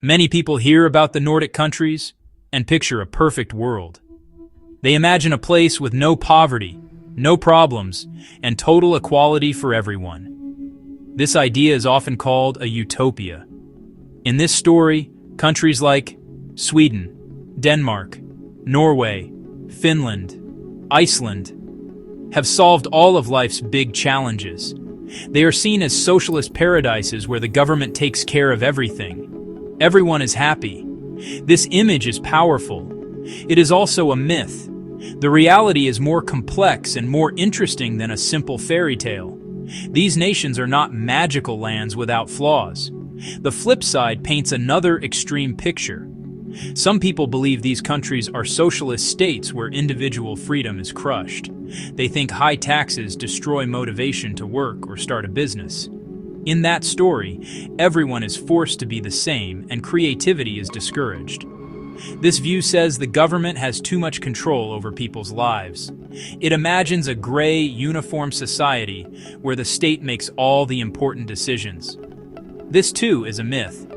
Many people hear about the Nordic countries and picture a perfect world. They imagine a place with no poverty, no problems, and total equality for everyone. This idea is often called a utopia. In this story, countries like Sweden, Denmark, Norway, Finland, Iceland have solved all of life's big challenges. They are seen as socialist paradises where the government takes care of everything. Everyone is happy. This image is powerful. It is also a myth. The reality is more complex and more interesting than a simple fairy tale. These nations are not magical lands without flaws. The flip side paints another extreme picture. Some people believe these countries are socialist states where individual freedom is crushed. They think high taxes destroy motivation to work or start a business. In that story, everyone is forced to be the same and creativity is discouraged. This view says the government has too much control over people's lives. It imagines a gray, uniform society where the state makes all the important decisions. This too is a myth.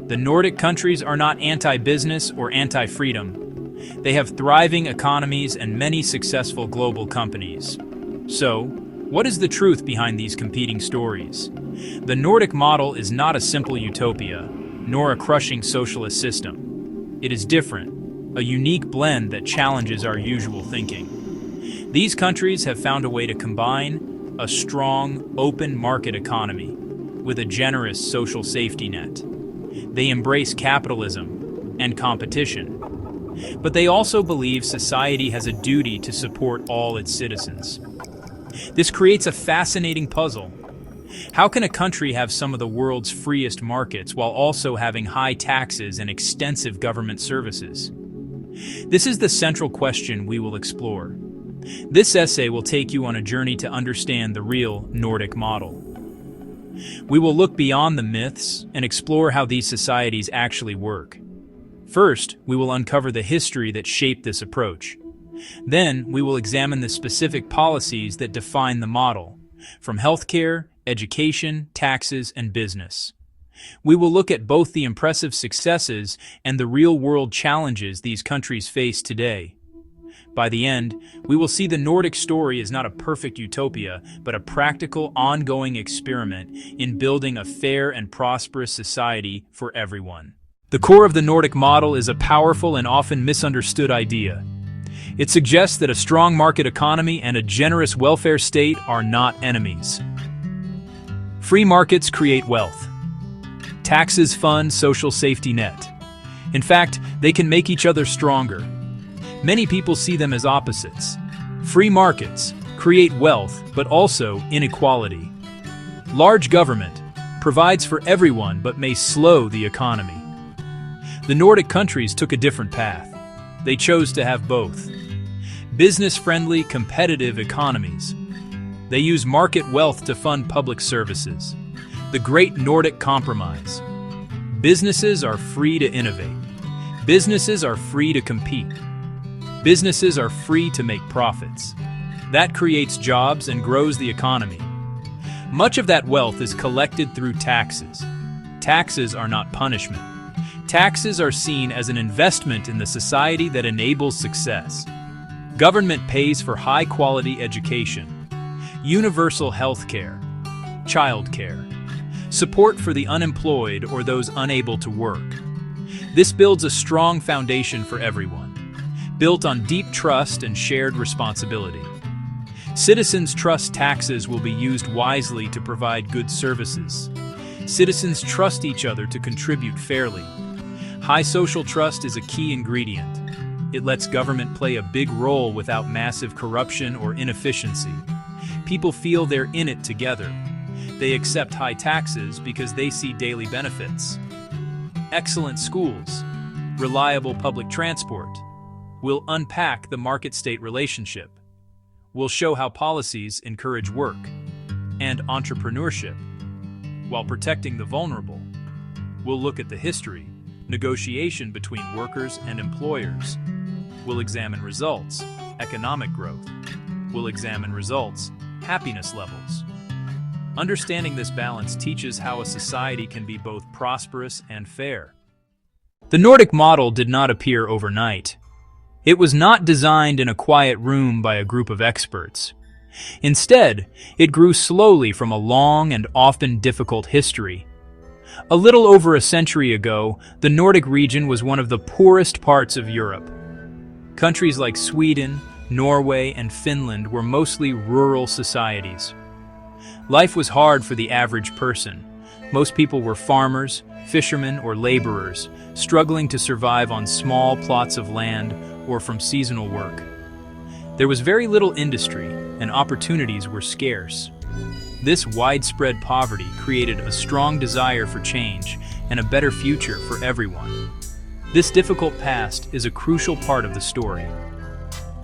The Nordic countries are not anti-business or anti-freedom. They have thriving economies and many successful global companies. So, what is the truth behind these competing stories? The Nordic model is not a simple utopia, nor a crushing socialist system. It is different, a unique blend that challenges our usual thinking. These countries have found a way to combine a strong, open market economy with a generous social safety net. They embrace capitalism and competition, but they also believe society has a duty to support all its citizens. This creates a fascinating puzzle. How can a country have some of the world's freest markets while also having high taxes and extensive government services? This is the central question we will explore. This essay will take you on a journey to understand the real Nordic model. We will look beyond the myths and explore how these societies actually work. First, we will uncover the history that shaped this approach. Then, we will examine the specific policies that define the model, from healthcare, education, taxes, and business. We will look at both the impressive successes and the real-world challenges these countries face today. By the end, we will see the Nordic story is not a perfect utopia, but a practical, ongoing experiment in building a fair and prosperous society for everyone. The core of the Nordic model is a powerful and often misunderstood idea. It suggests that a strong market economy and a generous welfare state are not enemies. Free markets create wealth. Taxes fund social safety net. In fact, they can make each other stronger. Many people see them as opposites. Free markets create wealth, but also inequality. Large government provides for everyone but may slow the economy. The Nordic countries took a different path. They chose to have both. Business-friendly, competitive economies. They use market wealth to fund public services. The Great Nordic Compromise. Businesses are free to innovate. Businesses are free to compete. Businesses are free to make profits. That creates jobs and grows the economy. Much of that wealth is collected through taxes. Taxes are not punishment. Taxes are seen as an investment in the society that enables success. Government pays for high-quality education, universal health care, child care, support for the unemployed or those unable to work. This builds a strong foundation for everyone, built on deep trust and shared responsibility. Citizens trust taxes will be used wisely to provide good services. Citizens trust each other to contribute fairly. High social trust is a key ingredient. It lets government play a big role without massive corruption or inefficiency. People feel they're in it together. They accept high taxes because they see daily benefits. Excellent schools, reliable public transport. We'll unpack the market-state relationship. We'll show how policies encourage work and entrepreneurship while protecting the vulnerable. We'll look at the history, negotiation between workers and employers. We'll examine results, economic growth. We'll examine results, happiness levels. Understanding this balance teaches how a society can be both prosperous and fair. The Nordic model did not appear overnight. It was not designed in a quiet room by a group of experts. Instead, it grew slowly from a long and often difficult history. A little over a century ago, the Nordic region was one of the poorest parts of Europe. Countries like Sweden, Norway, and Finland were mostly rural societies. Life was hard for the average person. Most people were farmers, fishermen, or laborers, struggling to survive on small plots of land or from seasonal work. There was very little industry, and opportunities were scarce. This widespread poverty created a strong desire for change and a better future for everyone. This difficult past is a crucial part of the story.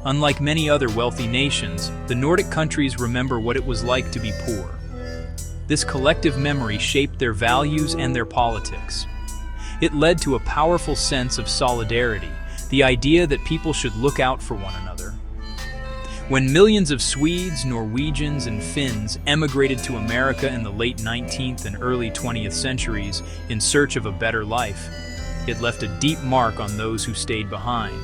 Unlike many other wealthy nations, the Nordic countries remember what it was like to be poor. This collective memory shaped their values and their politics. It led to a powerful sense of solidarity, the idea that people should look out for one another. When millions of Swedes, Norwegians, and Finns emigrated to America in the late 19th and early 20th centuries in search of a better life, it left a deep mark on those who stayed behind.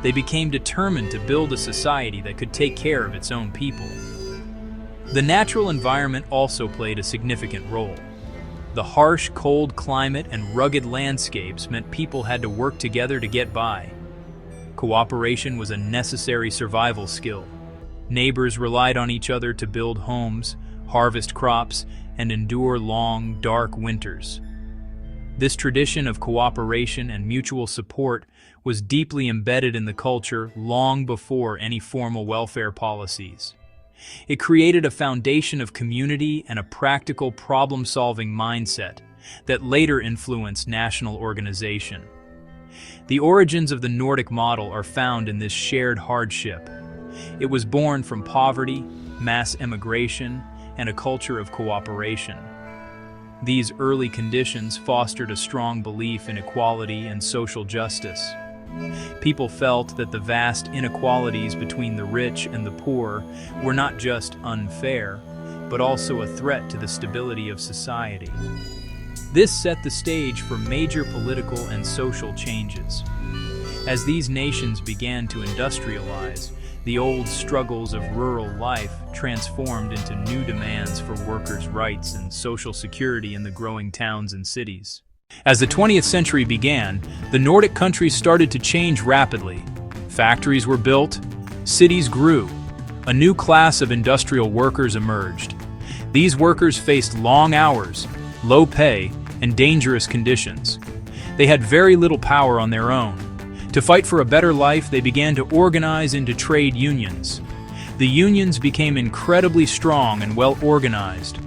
They became determined to build a society that could take care of its own people. The natural environment also played a significant role. The harsh, cold climate and rugged landscapes meant people had to work together to get by. Cooperation was a necessary survival skill. Neighbors relied on each other to build homes, harvest crops, and endure long, dark winters. This tradition of cooperation and mutual support was deeply embedded in the culture long before any formal welfare policies. It created a foundation of community and a practical problem-solving mindset that later influenced national organization. The origins of the Nordic model are found in this shared hardship. It was born from poverty, mass emigration, and a culture of cooperation. These early conditions fostered a strong belief in equality and social justice. People felt that the vast inequalities between the rich and the poor were not just unfair, but also a threat to the stability of society. This set the stage for major political and social changes. As these nations began to industrialize, the old struggles of rural life transformed into new demands for workers' rights and social security in the growing towns and cities. As the 20th century began, the Nordic countries started to change rapidly. Factories were built, cities grew. A new class of industrial workers emerged. These workers faced long hours, low pay, and dangerous conditions. They had very little power on their own. To fight for a better life, they began to organize into trade unions. The unions became incredibly strong and well organized.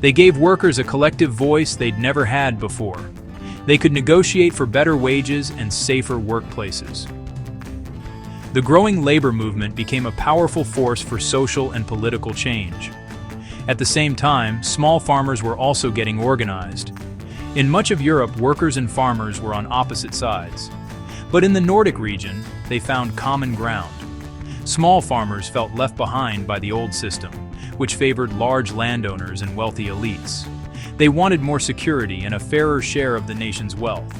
They gave workers a collective voice they'd never had before. They could negotiate for better wages and safer workplaces. The growing labor movement became a powerful force for social and political change. At the same time, small farmers were also getting organized. In much of Europe, workers and farmers were on opposite sides. But in the Nordic region, they found common ground. Small farmers felt left behind by the old system, which favored large landowners and wealthy elites. They wanted more security and a fairer share of the nation's wealth.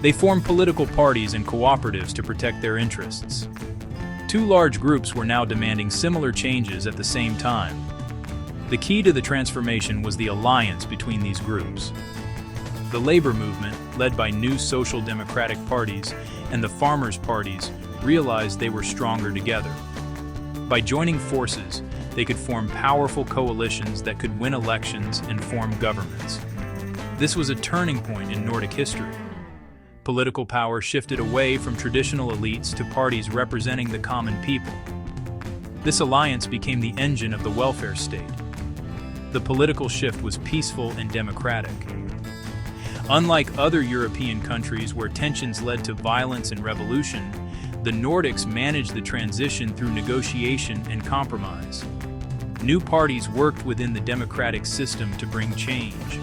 They formed political parties and cooperatives to protect their interests. Two large groups were now demanding similar changes at the same time. The key to the transformation was the alliance between these groups. The labor movement, led by new social democratic parties, and the farmers' parties realized they were stronger together. By joining forces, they could form powerful coalitions that could win elections and form governments. This was a turning point in Nordic history. Political power shifted away from traditional elites to parties representing the common people. This alliance became the engine of the welfare state. The political shift was peaceful and democratic. Unlike other European countries where tensions led to violence and revolution, the Nordics managed the transition through negotiation and compromise. New parties worked within the democratic system to bring change.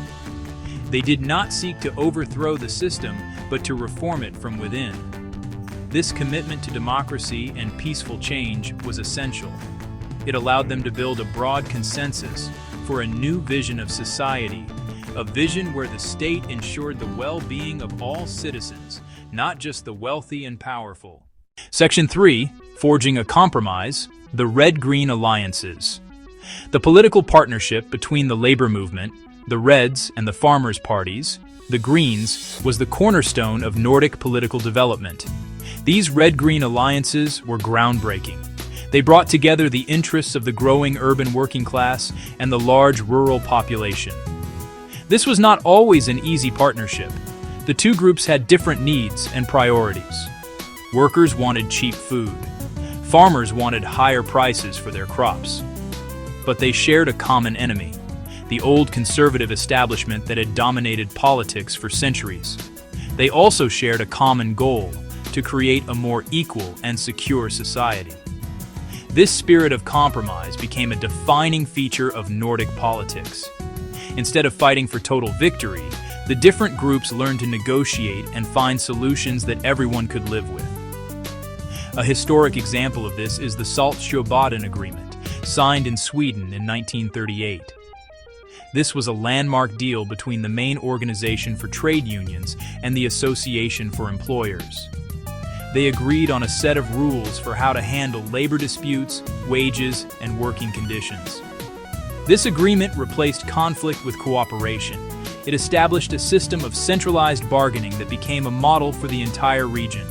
They did not seek to overthrow the system, but to reform it from within. This commitment to democracy and peaceful change was essential. It allowed them to build a broad consensus for a new vision of society, a vision where the state ensured the well-being of all citizens, not just the wealthy and powerful. Section 3, Forging a Compromise, the Red-Green Alliances. The political partnership between the labor movement, the Reds and the Farmers' parties, the Greens, was the cornerstone of Nordic political development. These red-green alliances were groundbreaking. They brought together the interests of the growing urban working class and the large rural population. This was not always an easy partnership. The two groups had different needs and priorities. Workers wanted cheap food. Farmers wanted higher prices for their crops. But they shared a common enemy, the old conservative establishment that had dominated politics for centuries. They also shared a common goal, to create a more equal and secure society. This spirit of compromise became a defining feature of Nordic politics. Instead of fighting for total victory, the different groups learned to negotiate and find solutions that everyone could live with. A historic example of this is the Saltsjöbaden Agreement, signed in Sweden in 1938. This was a landmark deal between the main organization for trade unions and the Association for Employers. They agreed on a set of rules for how to handle labor disputes, wages, and working conditions. This agreement replaced conflict with cooperation. It established a system of centralized bargaining that became a model for the entire region.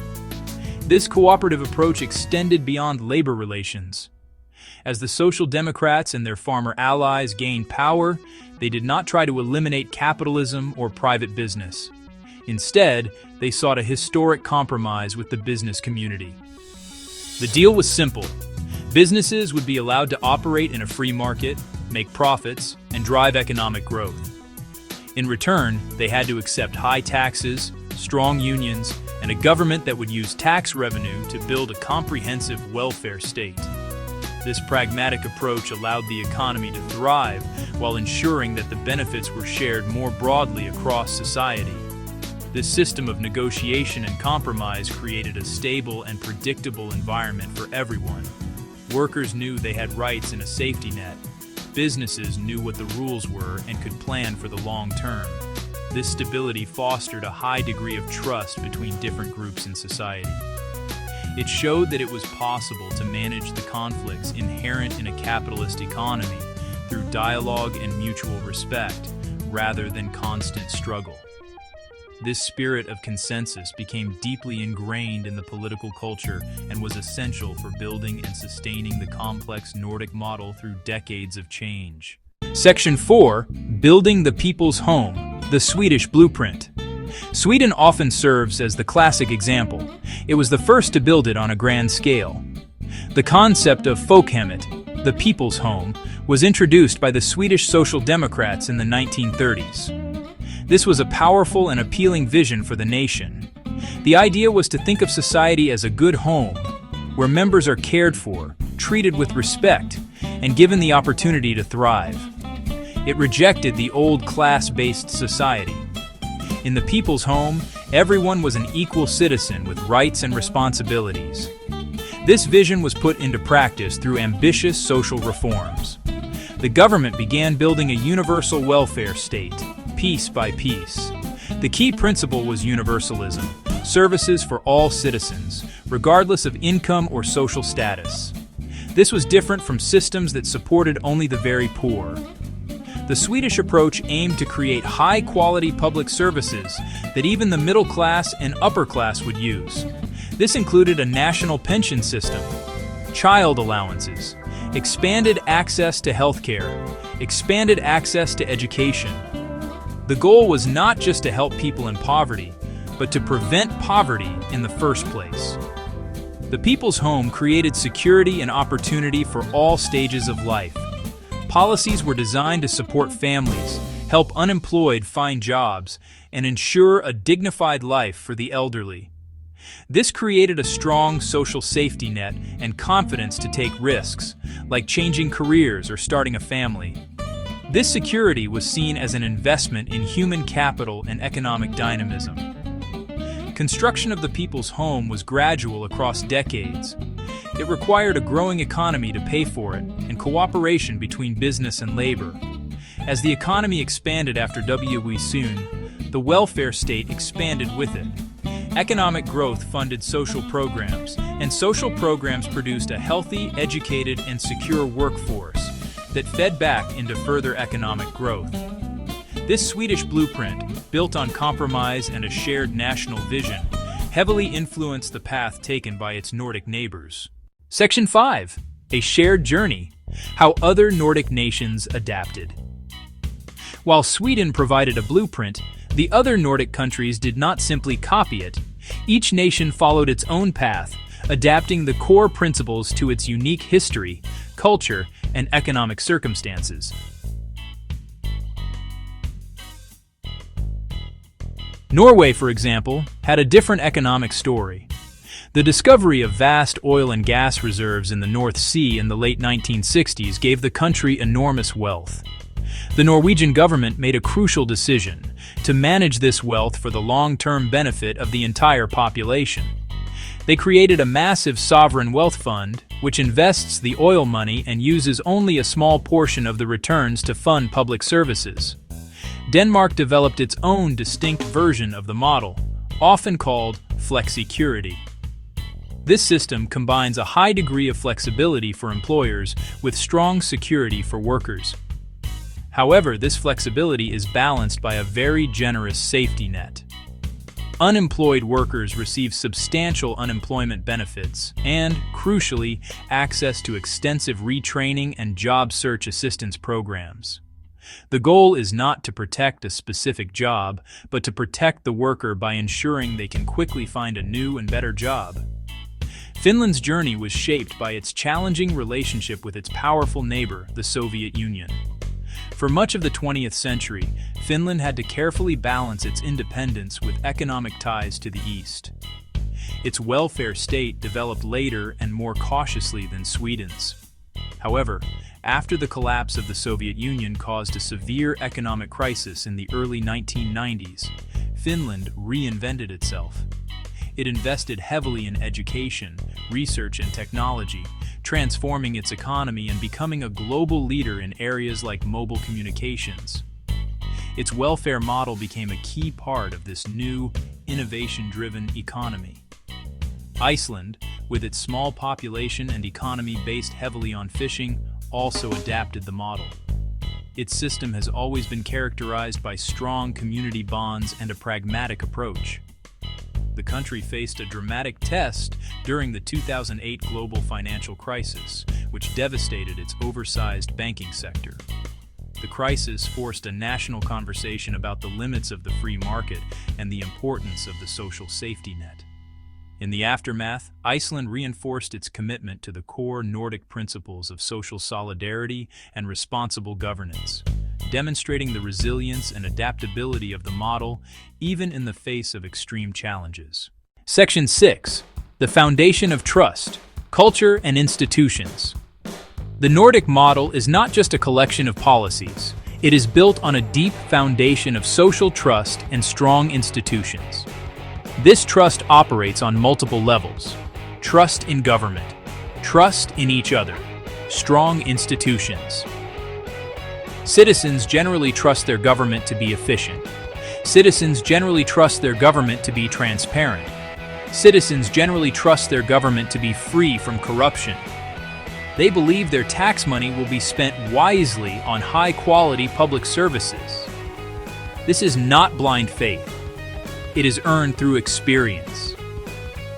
This cooperative approach extended beyond labor relations. As the Social Democrats and their farmer allies gained power, they did not try to eliminate capitalism or private business. Instead, they sought a historic compromise with the business community. The deal was simple. Businesses would be allowed to operate in a free market, make profits, and drive economic growth. In return, they had to accept high taxes, strong unions, and a government that would use tax revenue to build a comprehensive welfare state. This pragmatic approach allowed the economy to thrive while ensuring that the benefits were shared more broadly across society. This system of negotiation and compromise created a stable and predictable environment for everyone. Workers knew they had rights and a safety net. Businesses knew what the rules were and could plan for the long term. This stability fostered a high degree of trust between different groups in society. It showed that it was possible to manage the conflicts inherent in a capitalist economy through dialogue and mutual respect, rather than constant struggle. This spirit of consensus became deeply ingrained in the political culture and was essential for building and sustaining the complex Nordic model through decades of change. Section 4, Building the People's Home, the Swedish Blueprint. Sweden often serves as the classic example. It was the first to build it on a grand scale. The concept of folkhemmet, the people's home, was introduced by the Swedish Social Democrats in the 1930s. This was a powerful and appealing vision for the nation. The idea was to think of society as a good home, where members are cared for, treated with respect, and given the opportunity to thrive. It rejected the old class-based society. In the people's home, everyone was an equal citizen with rights and responsibilities. This vision was put into practice through ambitious social reforms. The government began building a universal welfare state, piece by piece. The key principle was universalism, services for all citizens, regardless of income or social status. This was different from systems that supported only the very poor. The Swedish approach aimed to create high-quality public services that even the middle class and upper class would use. This included a national pension system, child allowances, expanded access to healthcare, expanded access to education. The goal was not just to help people in poverty, but to prevent poverty in the first place. The People's Home created security and opportunity for all stages of life. Policies were designed to support families, help unemployed find jobs, and ensure a dignified life for the elderly. This created a strong social safety net and confidence to take risks, like changing careers or starting a family. This security was seen as an investment in human capital and economic dynamism. Construction of the People's Home was gradual across decades. It required a growing economy to pay for it and cooperation between business and labor. As the economy expanded after W.E. Soon, the welfare state expanded with it. Economic growth funded social programs, and social programs produced a healthy, educated, and secure workforce that fed back into further economic growth. This Swedish blueprint, built on compromise and a shared national vision, heavily influenced the path taken by its Nordic neighbors. Section 5. A shared journey. How other Nordic nations adapted. While Sweden provided a blueprint, the other Nordic countries did not simply copy it. Each nation followed its own path, adapting the core principles to its unique history, culture, and economic circumstances. Norway, for example, had a different economic story. The discovery of vast oil and gas reserves in the North Sea in the late 1960s gave the country enormous wealth. The Norwegian government made a crucial decision to manage this wealth for the long-term benefit of the entire population. They created a massive sovereign wealth fund, which invests the oil money and uses only a small portion of the returns to fund public services. Denmark developed its own distinct version of the model, often called flexicurity. This system combines a high degree of flexibility for employers with strong security for workers. However, this flexibility is balanced by a very generous safety net. Unemployed workers receive substantial unemployment benefits and, crucially, access to extensive retraining and job search assistance programs. The goal is not to protect a specific job, but to protect the worker by ensuring they can quickly find a new and better job. Finland's journey was shaped by its challenging relationship with its powerful neighbor, the Soviet Union. For much of the 20th century, Finland had to carefully balance its independence with economic ties to the East. Its welfare state developed later and more cautiously than Sweden's. However, after the collapse of the Soviet Union caused a severe economic crisis in the early 1990s, Finland reinvented itself. It invested heavily in education, research, and technology, transforming its economy and becoming a global leader in areas like mobile communications. Its welfare model became a key part of this new, innovation-driven economy. Iceland, with its small population and economy based heavily on fishing, also adapted the model. Its system has always been characterized by strong community bonds and a pragmatic approach. The country faced a dramatic test during the 2008 global financial crisis, which devastated its oversized banking sector. The crisis forced a national conversation about the limits of the free market and the importance of the social safety net. In the aftermath, Iceland reinforced its commitment to the core Nordic principles of social solidarity and responsible governance, demonstrating the resilience and adaptability of the model even in the face of extreme challenges. Section 6. The Foundation of Trust, Culture and Institutions. The Nordic model is not just a collection of policies. It is built on a deep foundation of social trust and strong institutions. This trust operates on multiple levels: trust in government, trust in each other, strong institutions. Citizens generally trust their government to be efficient. Citizens generally trust their government to be transparent. Citizens generally trust their government to be free from corruption. They believe their tax money will be spent wisely on high-quality public services. This is not blind faith. It is earned through experience.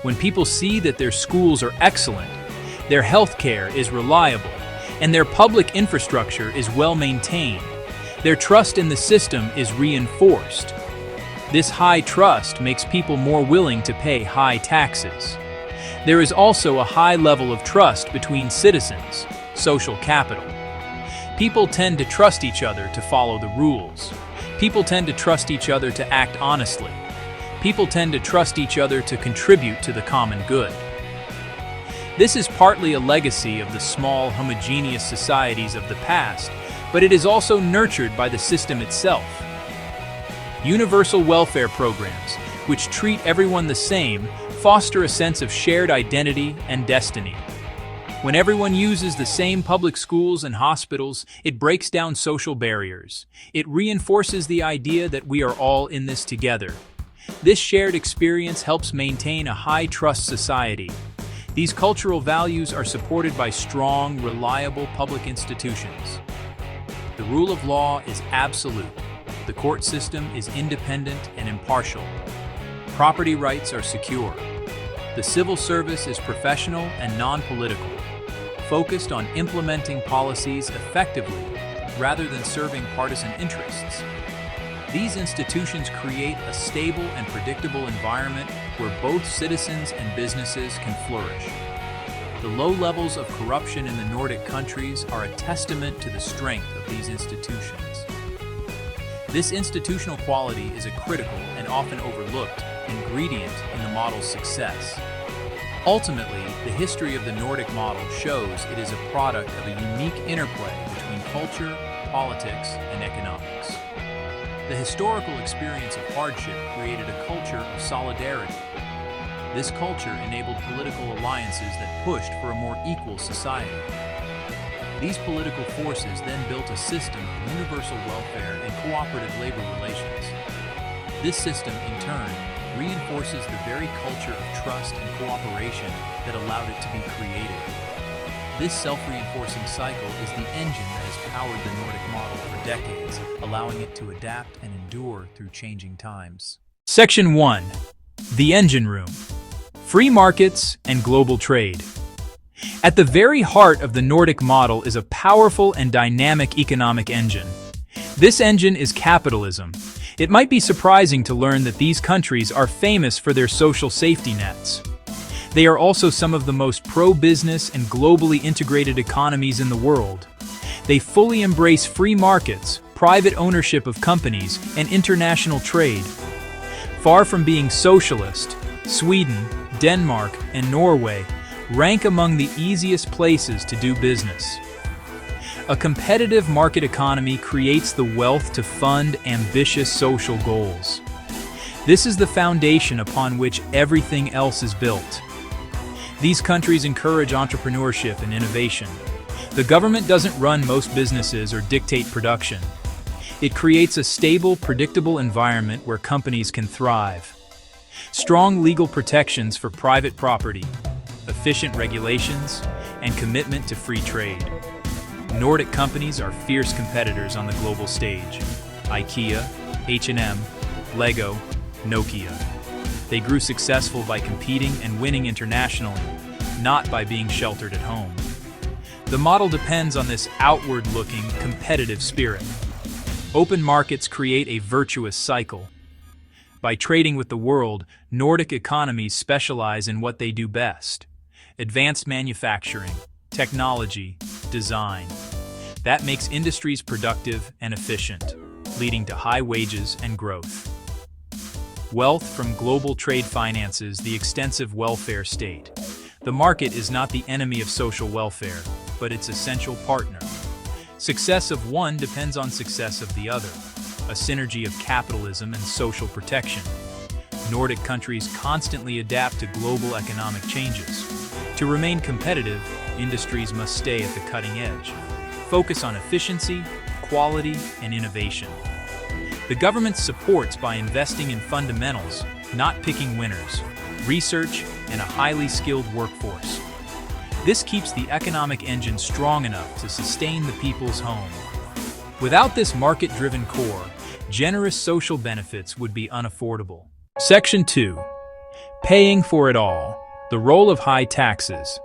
When people see that their schools are excellent, their health care is reliable, and their public infrastructure is well maintained, their trust in the system is reinforced. This high trust makes people more willing to pay high taxes. There is also a high level of trust between citizens, social capital. People tend to trust each other to follow the rules. People tend to trust each other to act honestly. People tend to trust each other to contribute to the common good. This is partly a legacy of the small, homogeneous societies of the past, but it is also nurtured by the system itself. Universal welfare programs, which treat everyone the same, foster a sense of shared identity and destiny. When everyone uses the same public schools and hospitals, it breaks down social barriers. It reinforces the idea that we are all in this together. This shared experience helps maintain a high-trust society. These cultural values are supported by strong, reliable public institutions. The rule of law is absolute. The court system is independent and impartial. Property rights are secure. The civil service is professional and non-political, focused on implementing policies effectively rather than serving partisan interests. These institutions create a stable and predictable environment where both citizens and businesses can flourish. The low levels of corruption in the Nordic countries are a testament to the strength of these institutions. This institutional quality is a critical and often overlooked ingredient in the model's success. Ultimately, the history of the Nordic model shows it is a product of a unique interplay between culture, politics, and economics. The historical experience of hardship created a culture of solidarity. This culture enabled political alliances that pushed for a more equal society. These political forces then built a system of universal welfare and cooperative labor relations. This system, in turn, reinforces the very culture of trust and cooperation that allowed it to be created. This self-reinforcing cycle is the engine that has powered the Nordic model for decades, allowing it to adapt and endure through changing times. Section 1. The Engine Room. Free markets and global trade. At the very heart of the Nordic model is a powerful and dynamic economic engine. This engine is capitalism. It might be surprising to learn that these countries are famous for their social safety nets. They are also some of the most pro-business and globally integrated economies in the world. They fully embrace free markets, private ownership of companies, and international trade. Far from being socialist, Sweden, Denmark, and Norway rank among the easiest places to do business. A competitive market economy creates the wealth to fund ambitious social goals. This is the foundation upon which everything else is built. These countries encourage entrepreneurship and innovation. The government doesn't run most businesses or dictate production. It creates a stable, predictable environment where companies can thrive. Strong legal protections for private property, efficient regulations, and commitment to free trade. Nordic companies are fierce competitors on the global stage. IKEA, H&M, Lego, Nokia. They grew successful by competing and winning internationally, not by being sheltered at home. The model depends on this outward-looking, competitive spirit. Open markets create a virtuous cycle. By trading with the world, Nordic economies specialize in what they do best: advanced manufacturing, technology, design. That makes industries productive and efficient, leading to high wages and growth. Wealth from global trade finances the extensive welfare state. The market is not the enemy of social welfare, but its essential partner. Success of one depends on success of the other, a synergy of capitalism and social protection. Nordic countries constantly adapt to global economic changes. To remain competitive, industries must stay at the cutting edge, focus on efficiency, quality, and innovation. The government supports by investing in fundamentals, not picking winners, research, and a highly skilled workforce. This keeps the economic engine strong enough to sustain the people's home. Without this market-driven core, generous social benefits would be unaffordable. Section 2. Paying for it all. The role of high taxes.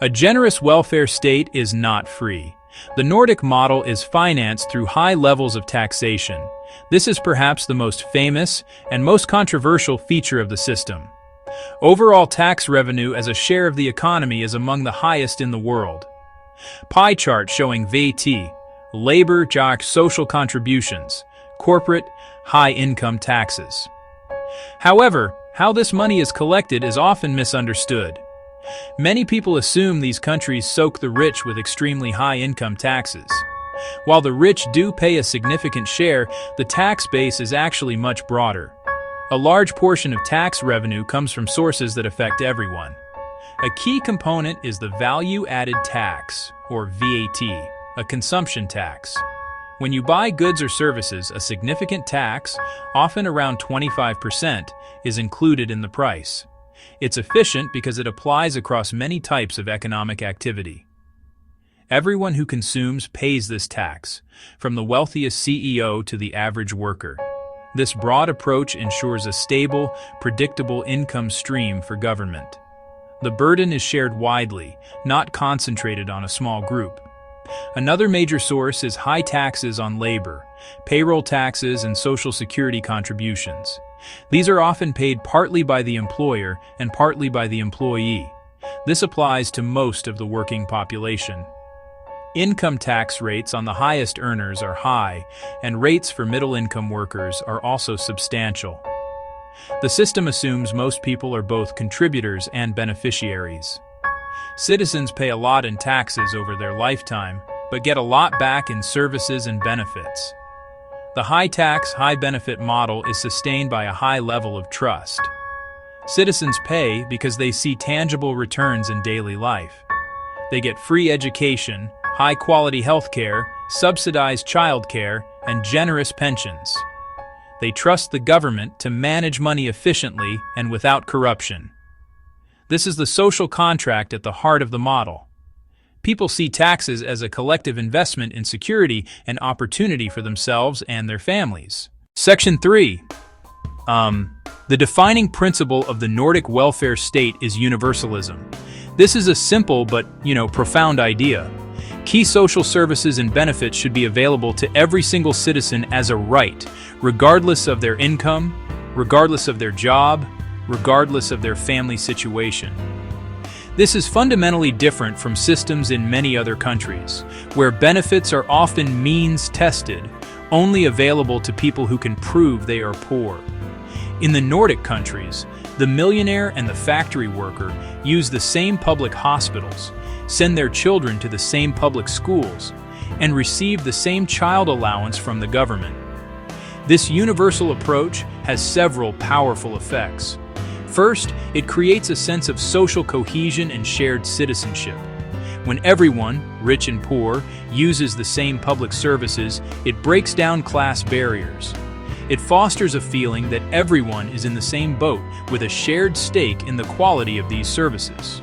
A generous welfare state is not free. The Nordic model is financed through high levels of taxation. This is perhaps the most famous and most controversial feature of the system. Overall tax revenue as a share of the economy is among the highest in the world. Pie chart showing VAT, labor, social contributions, corporate, high-income taxes. However, how this money is collected is often misunderstood. Many people assume these countries soak the rich with extremely high income taxes. While the rich do pay a significant share, the tax base is actually much broader. A large portion of tax revenue comes from sources that affect everyone. A key component is the value-added tax, or VAT, a consumption tax. When you buy goods or services, a significant tax, often around 25%, is included in the price. It's efficient because it applies across many types of economic activity. Everyone who consumes pays this tax, from the wealthiest CEO to the average worker. This broad approach ensures a stable, predictable income stream for government. The burden is shared widely, not concentrated on a small group. Another major source is high taxes on labor, payroll taxes, and social security contributions. These are often paid partly by the employer and partly by the employee. This applies to most of the working population. Income tax rates on the highest earners are high, and rates for middle-income workers are also substantial. The system assumes most people are both contributors and beneficiaries. Citizens pay a lot in taxes over their lifetime, but get a lot back in services and benefits. The high-tax, high-benefit model is sustained by a high level of trust. Citizens pay because they see tangible returns in daily life. They get free education, high-quality healthcare, subsidized childcare, and generous pensions. They trust the government to manage money efficiently and without corruption. This is the social contract at the heart of the model. People see taxes as a collective investment in security and opportunity for themselves and their families. Section 3. The defining principle of the Nordic welfare state is universalism. This is a simple but, profound idea. Key social services and benefits should be available to every single citizen as a right, regardless of their income, regardless of their job, regardless of their family situation. This is fundamentally different from systems in many other countries, where benefits are often means-tested, only available to people who can prove they are poor. In the Nordic countries, the millionaire and the factory worker use the same public hospitals, send their children to the same public schools, and receive the same child allowance from the government. This universal approach has several powerful effects. First, it creates a sense of social cohesion and shared citizenship. When everyone, rich and poor, uses the same public services, it breaks down class barriers. It fosters a feeling that everyone is in the same boat with a shared stake in the quality of these services.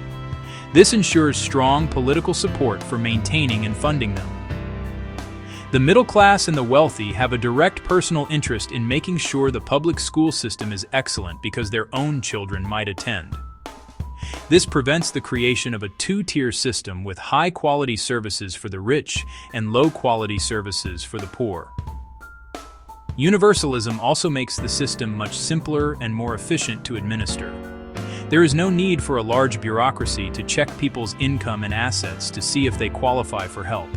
This ensures strong political support for maintaining and funding them. The middle class and the wealthy have a direct personal interest in making sure the public school system is excellent because their own children might attend. This prevents the creation of a two-tier system with high-quality services for the rich and low-quality services for the poor. Universalism also makes the system much simpler and more efficient to administer. There is no need for a large bureaucracy to check people's income and assets to see if they qualify for help.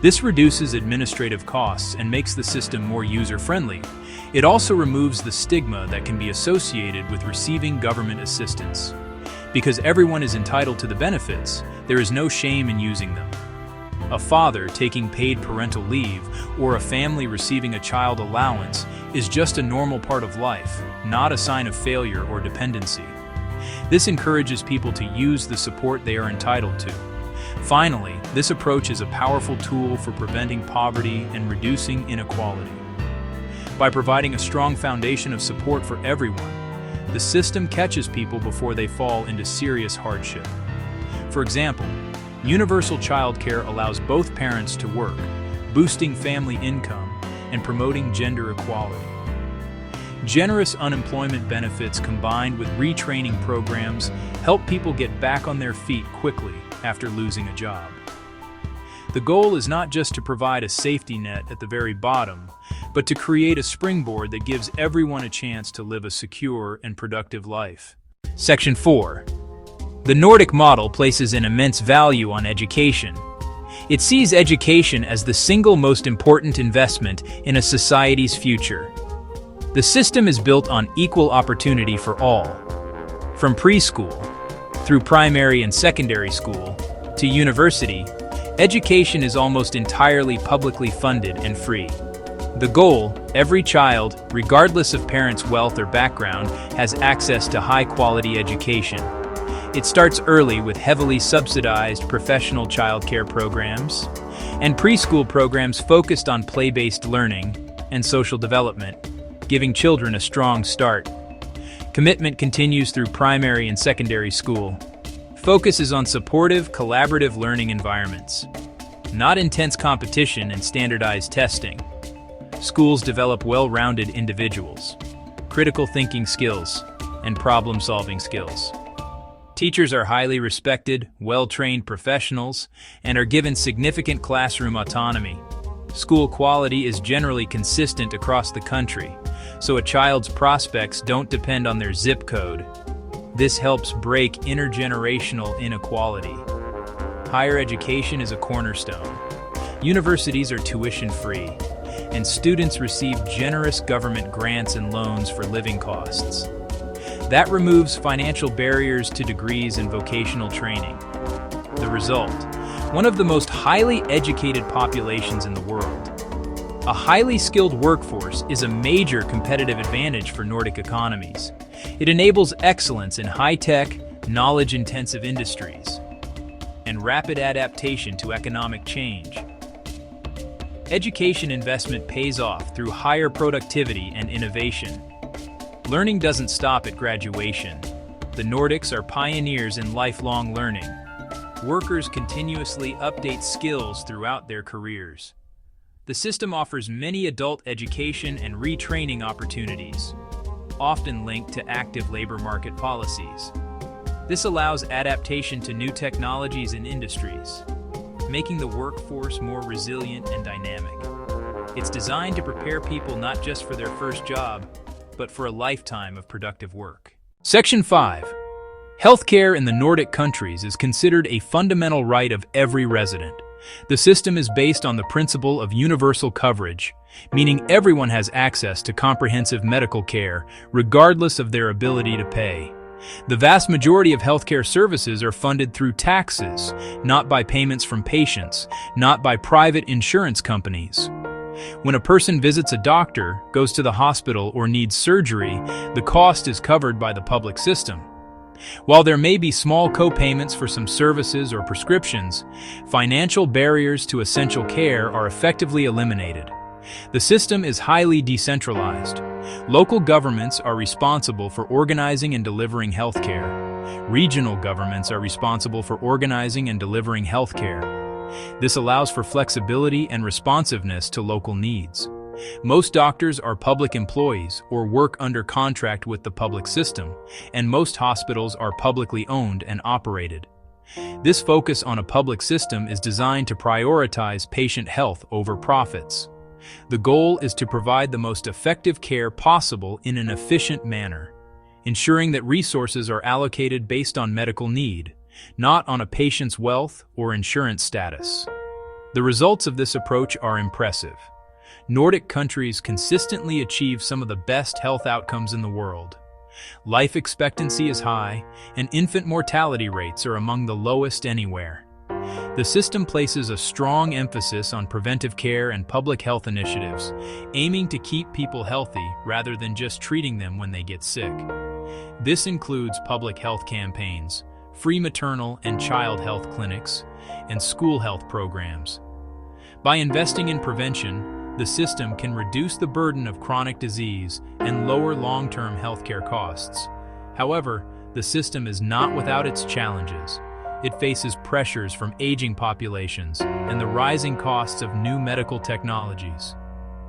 This reduces administrative costs and makes the system more user-friendly. It also removes the stigma that can be associated with receiving government assistance. Because everyone is entitled to the benefits, there is no shame in using them. A father taking paid parental leave or a family receiving a child allowance is just a normal part of life, not a sign of failure or dependency. This encourages people to use the support they are entitled to. Finally, this approach is a powerful tool for preventing poverty and reducing inequality. By providing a strong foundation of support for everyone, the system catches people before they fall into serious hardship. For example, universal childcare allows both parents to work, boosting family income and promoting gender equality. Generous unemployment benefits combined with retraining programs help people get back on their feet quickly after losing a job. The goal is not just to provide a safety net at the very bottom, but to create a springboard that gives everyone a chance to live a secure and productive life. Section 4. The Nordic model places an immense value on education. It sees education as the single most important investment in a society's future. The system is built on equal opportunity for all. From preschool, through primary and secondary school, to university, education is almost entirely publicly funded and free. The goal, every child, regardless of parents' wealth or background, has access to high-quality education. It starts early with heavily subsidized professional childcare programs and preschool programs focused on play-based learning and social development, giving children a strong start. Commitment continues through primary and secondary school. Focus is on supportive, collaborative learning environments, not intense competition and standardized testing. Schools develop well-rounded individuals, critical thinking skills, and problem-solving skills. Teachers are highly respected, well-trained professionals, and are given significant classroom autonomy. School quality is generally consistent across the country, so a child's prospects don't depend on their zip code. This helps break intergenerational inequality. Higher education is a cornerstone. Universities are tuition-free, and students receive generous government grants and loans for living costs. That removes financial barriers to degrees and vocational training. The result: one of the most highly educated populations in the world. A highly skilled workforce is a major competitive advantage for Nordic economies. It enables excellence in high-tech, knowledge-intensive industries and rapid adaptation to economic change. Education investment pays off through higher productivity and innovation. Learning doesn't stop at graduation. The Nordics are pioneers in lifelong learning. Workers continuously update skills throughout their careers. The system offers many adult education and retraining opportunities, often linked to active labor market policies. This allows adaptation to new technologies and industries, making the workforce more resilient and dynamic. It's designed to prepare people not just for their first job, but for a lifetime of productive work. Section 5. Healthcare in the Nordic countries is considered a fundamental right of every resident. The system is based on the principle of universal coverage, meaning everyone has access to comprehensive medical care, regardless of their ability to pay. The vast majority of healthcare services are funded through taxes, not by payments from patients, not by private insurance companies. When a person visits a doctor, goes to the hospital, or needs surgery, the cost is covered by the public system. While there may be small co-payments for some services or prescriptions, financial barriers to essential care are effectively eliminated. The system is highly decentralized. Local governments are responsible for organizing and delivering healthcare. Regional governments are responsible for organizing and delivering healthcare. This allows for flexibility and responsiveness to local needs. Most doctors are public employees or work under contract with the public system, and most hospitals are publicly owned and operated. This focus on a public system is designed to prioritize patient health over profits. The goal is to provide the most effective care possible in an efficient manner, ensuring that resources are allocated based on medical need, not on a patient's wealth or insurance status. The results of this approach are impressive. Nordic countries consistently achieve some of the best health outcomes in the world. Life expectancy is high, and infant mortality rates are among the lowest anywhere. The system places a strong emphasis on preventive care and public health initiatives, aiming to keep people healthy rather than just treating them when they get sick. This includes public health campaigns, free maternal and child health clinics, and school health programs. By investing in prevention, the system can reduce the burden of chronic disease and lower long-term healthcare costs. However, the system is not without its challenges. It faces pressures from aging populations and the rising costs of new medical technologies.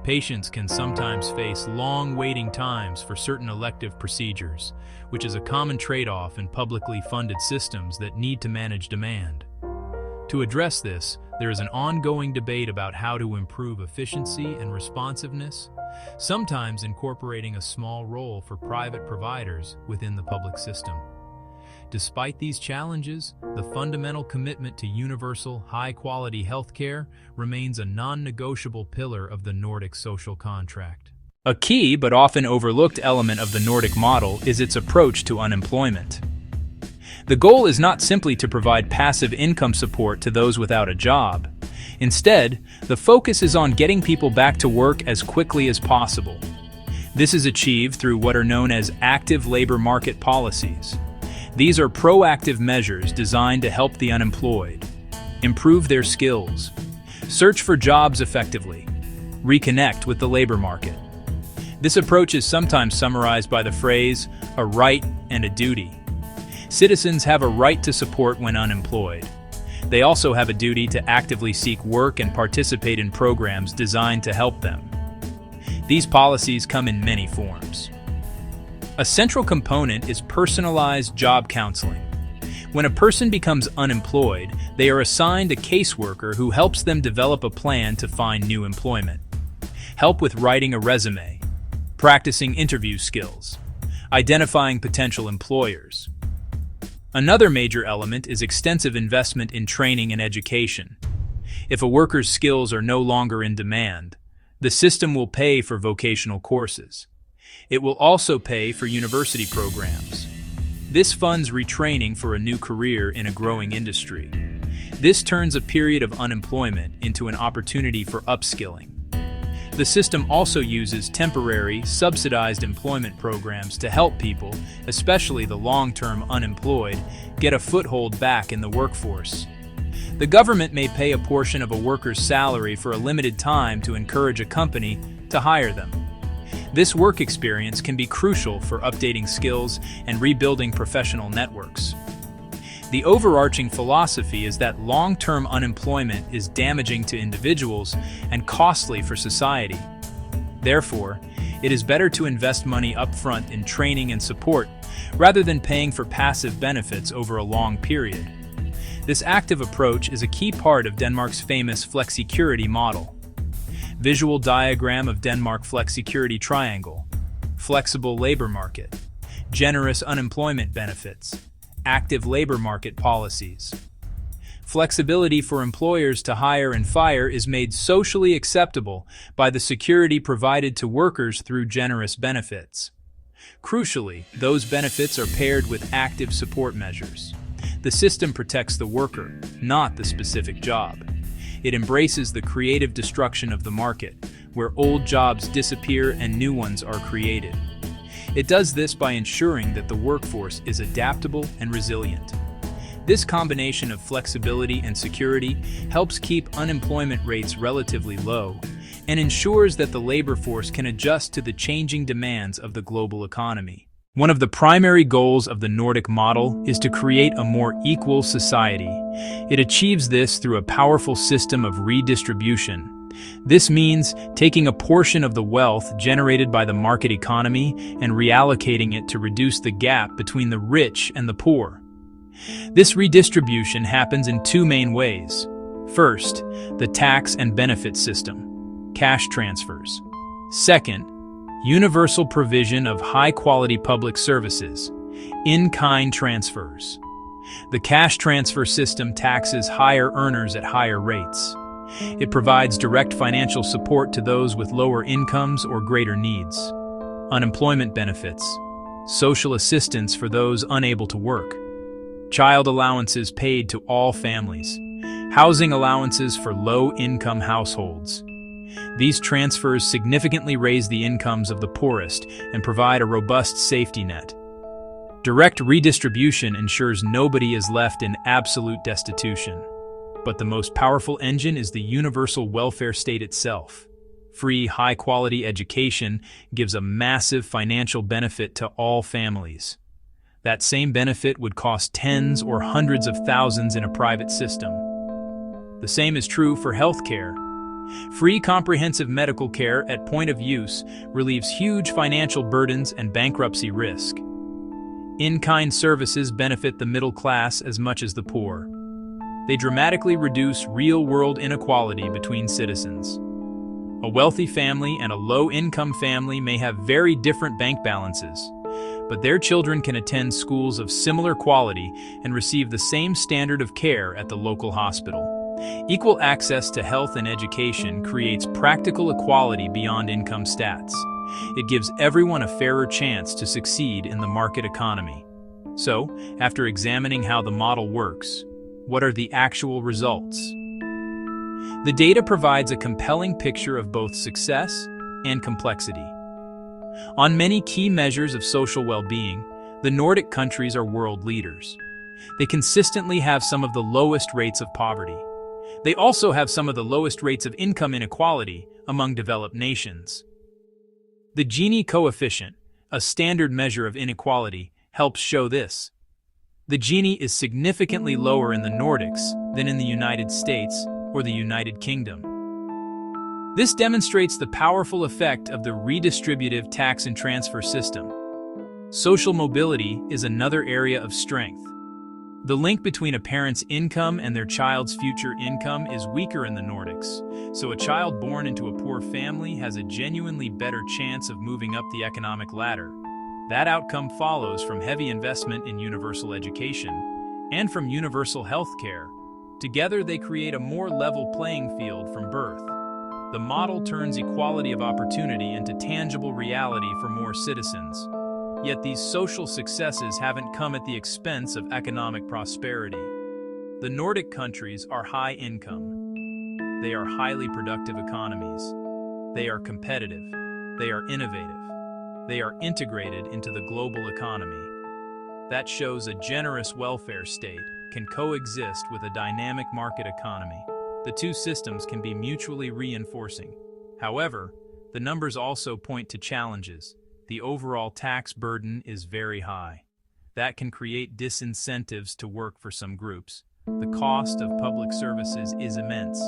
Patients can sometimes face long waiting times for certain elective procedures, which is a common trade-off in publicly funded systems that need to manage demand. To address this, there is an ongoing debate about how to improve efficiency and responsiveness, sometimes incorporating a small role for private providers within the public system. Despite these challenges, the fundamental commitment to universal, high-quality healthcare remains a non-negotiable pillar of the Nordic social contract. A key but often overlooked element of the Nordic model is its approach to unemployment. The goal is not simply to provide passive income support to those without a job. Instead, the focus is on getting people back to work as quickly as possible. This is achieved through what are known as active labor market policies. These are proactive measures designed to help the unemployed improve their skills, search for jobs effectively, reconnect with the labor market. This approach is sometimes summarized by the phrase, a right and a duty. Citizens have a right to support when unemployed. They also have a duty to actively seek work and participate in programs designed to help them. These policies come in many forms. A central component is personalized job counseling. When a person becomes unemployed, they are assigned a caseworker who helps them develop a plan to find new employment. Help with writing a resume, practicing interview skills, identifying potential employers. Another major element is extensive investment in training and education. If a worker's skills are no longer in demand, the system will pay for vocational courses. It will also pay for university programs. This funds retraining for a new career in a growing industry. This turns a period of unemployment into an opportunity for upskilling. The system also uses temporary, subsidized employment programs to help people, especially the long-term unemployed, get a foothold back in the workforce. The government may pay a portion of a worker's salary for a limited time to encourage a company to hire them. This work experience can be crucial for updating skills and rebuilding professional networks. The overarching philosophy is that long-term unemployment is damaging to individuals and costly for society. Therefore, it is better to invest money upfront in training and support rather than paying for passive benefits over a long period. This active approach is a key part of Denmark's famous flexicurity model. Visual diagram of Denmark flexicurity triangle. Flexible labor market. Generous unemployment benefits. Active labor market policies. Flexibility for employers to hire and fire is made socially acceptable by the security provided to workers through generous benefits. Crucially, those benefits are paired with active support measures. The system protects the worker, not the specific job. It embraces the creative destruction of the market, where old jobs disappear and new ones are created. It does this by ensuring that the workforce is adaptable and resilient. This combination of flexibility and security helps keep unemployment rates relatively low and ensures that the labor force can adjust to the changing demands of the global economy. One of the primary goals of the Nordic model is to create a more equal society. It achieves this through a powerful system of redistribution. This means taking a portion of the wealth generated by the market economy and reallocating it to reduce the gap between the rich and the poor. This redistribution happens in two main ways. First, the tax and benefit system, cash transfers. Second, universal provision of high-quality public services, in-kind transfers. The cash transfer system taxes higher earners at higher rates. It provides direct financial support to those with lower incomes or greater needs. Unemployment benefits, social assistance for those unable to work, child allowances paid to all families, housing allowances for low-income households. These transfers significantly raise the incomes of the poorest and provide a robust safety net. Direct redistribution ensures nobody is left in absolute destitution. But the most powerful engine is the universal welfare state itself. Free, high-quality education gives a massive financial benefit to all families. That same benefit would cost tens or hundreds of thousands in a private system. The same is true for healthcare. Free comprehensive medical care at point of use relieves huge financial burdens and bankruptcy risk. In-kind services benefit the middle class as much as the poor. They dramatically reduce real-world inequality between citizens. A wealthy family and a low-income family may have very different bank balances, but their children can attend schools of similar quality and receive the same standard of care at the local hospital. Equal access to health and education creates practical equality beyond income stats. It gives everyone a fairer chance to succeed in the market economy. So, after examining how the model works, what are the actual results? The data provides a compelling picture of both success and complexity. On many key measures of social well-being, The Nordic countries are world leaders. They consistently have some of the lowest rates of poverty. They also have some of the lowest rates of income inequality among developed nations. The Gini coefficient, a standard measure of inequality, helps show this. The Gini is significantly lower in the Nordics than in the United States or the United Kingdom. This demonstrates the powerful effect of the redistributive tax and transfer system. Social mobility is another area of strength. The link between a parent's income and their child's future income is weaker in the Nordics, so a child born into a poor family has a genuinely better chance of moving up the economic ladder. That outcome follows from heavy investment in universal education and from universal health care. Together they create a more level playing field from birth. The model turns equality of opportunity into tangible reality for more citizens. Yet these social successes haven't come at the expense of economic prosperity. The Nordic countries are high income. They are highly productive economies. They are competitive. They are innovative. They are integrated into the global economy. That shows a generous welfare state can coexist with a dynamic market economy. The two systems can be mutually reinforcing. However, the numbers also point to challenges. The overall tax burden is very high. That can create disincentives to work for some groups. The cost of public services is immense,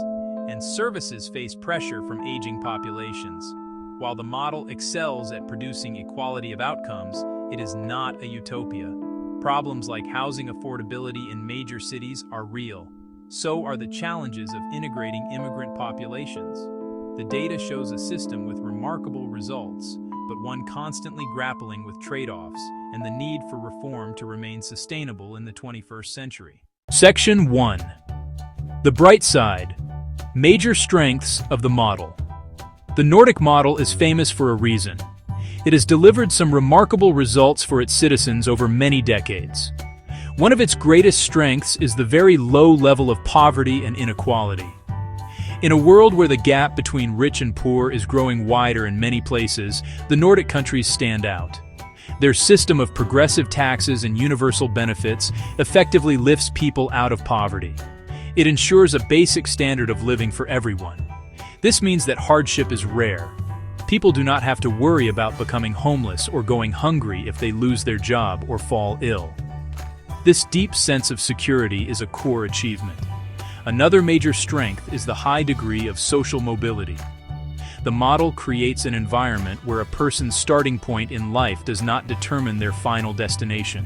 and services face pressure from aging populations. While the model excels at producing equality of outcomes, it is not a utopia. Problems like housing affordability in major cities are real. So are the challenges of integrating immigrant populations. The data shows a system with remarkable results, but one constantly grappling with trade-offs and the need for reform to remain sustainable in the 21st century. Section 1. The bright side. Major strengths of the model. The Nordic model is famous for a reason. It has delivered some remarkable results for its citizens over many decades. One of its greatest strengths is the very low level of poverty and inequality. In a world where the gap between rich and poor is growing wider in many places, the Nordic countries stand out. Their system of progressive taxes and universal benefits effectively lifts people out of poverty. It ensures a basic standard of living for everyone. This means that hardship is rare. People do not have to worry about becoming homeless or going hungry if they lose their job or fall ill. This deep sense of security is a core achievement. Another major strength is the high degree of social mobility. The model creates an environment where a person's starting point in life does not determine their final destination.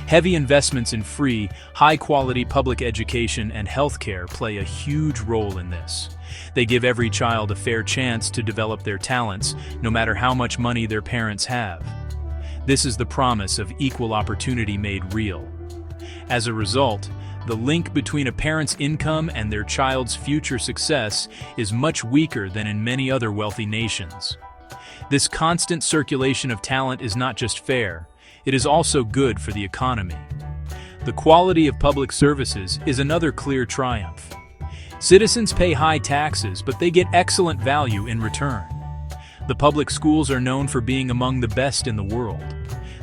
Heavy investments in free, high-quality public education and healthcare play a huge role in this. They give every child a fair chance to develop their talents, no matter how much money their parents have. This is the promise of equal opportunity made real. As a result, the link between a parent's income and their child's future success is much weaker than in many other wealthy nations. This constant circulation of talent is not just fair, it is also good for the economy. The quality of public services is another clear triumph. Citizens pay high taxes, but they get excellent value in return. The public schools are known for being among the best in the world.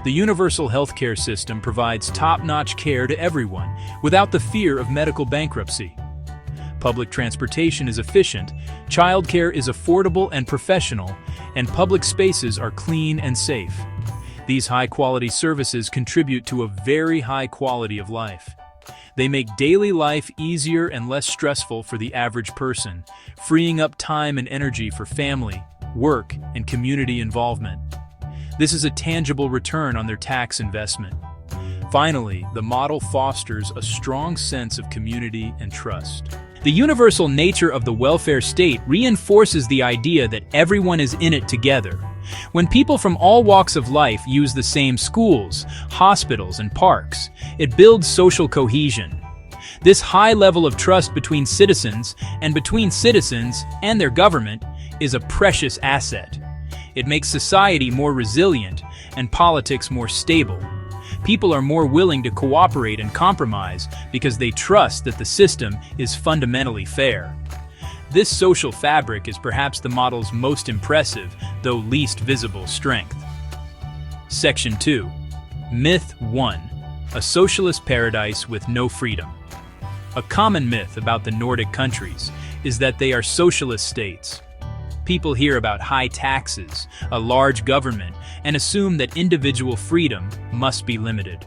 The universal healthcare system provides top-notch care to everyone without the fear of medical bankruptcy. Public transportation is efficient, childcare is affordable and professional, and public spaces are clean and safe. These high-quality services contribute to a very high quality of life. They make daily life easier and less stressful for the average person, freeing up time and energy for family, work, and community involvement. This is a tangible return on their tax investment. Finally, the model fosters a strong sense of community and trust. The universal nature of the welfare state reinforces the idea that everyone is in it together. When people from all walks of life use the same schools, hospitals, and parks, it builds social cohesion. This high level of trust between citizens and their government is a precious asset. It makes society more resilient and politics more stable. People are more willing to cooperate and compromise because they trust that the system is fundamentally fair. This social fabric is perhaps the model's most impressive, though least visible, strength. Section 2. Myth 1. A socialist paradise with no freedom. A common myth about the Nordic countries is that they are socialist states. People hear about high taxes, a large government, and assume that individual freedom must be limited.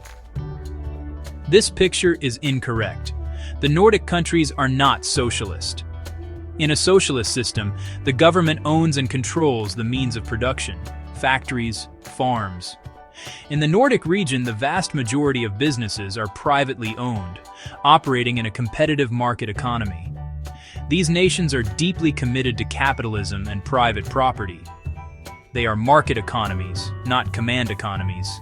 This picture is incorrect. The Nordic countries are not socialist. In a socialist system, the government owns and controls the means of production, factories, farms. In the Nordic region, the vast majority of businesses are privately owned, operating in a competitive market economy. These nations are deeply committed to capitalism and private property. They are market economies, not command economies.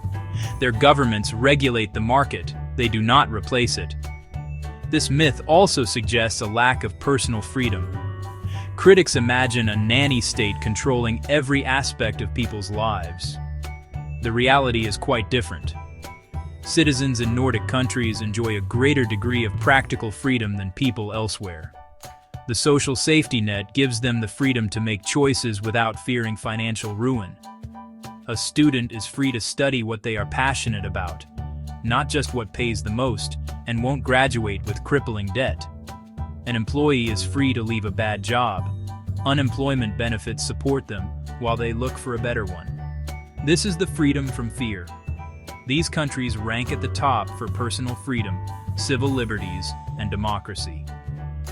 Their governments regulate the market, they do not replace it. This myth also suggests a lack of personal freedom. Critics imagine a nanny state controlling every aspect of people's lives. The reality is quite different. Citizens in Nordic countries enjoy a greater degree of practical freedom than people elsewhere. The social safety net gives them the freedom to make choices without fearing financial ruin. A student is free to study what they are passionate about, not just what pays the most, and won't graduate with crippling debt. An employee is free to leave a bad job. Unemployment benefits support them while they look for a better one. This is the freedom from fear. These countries rank at the top for personal freedom, civil liberties, and democracy.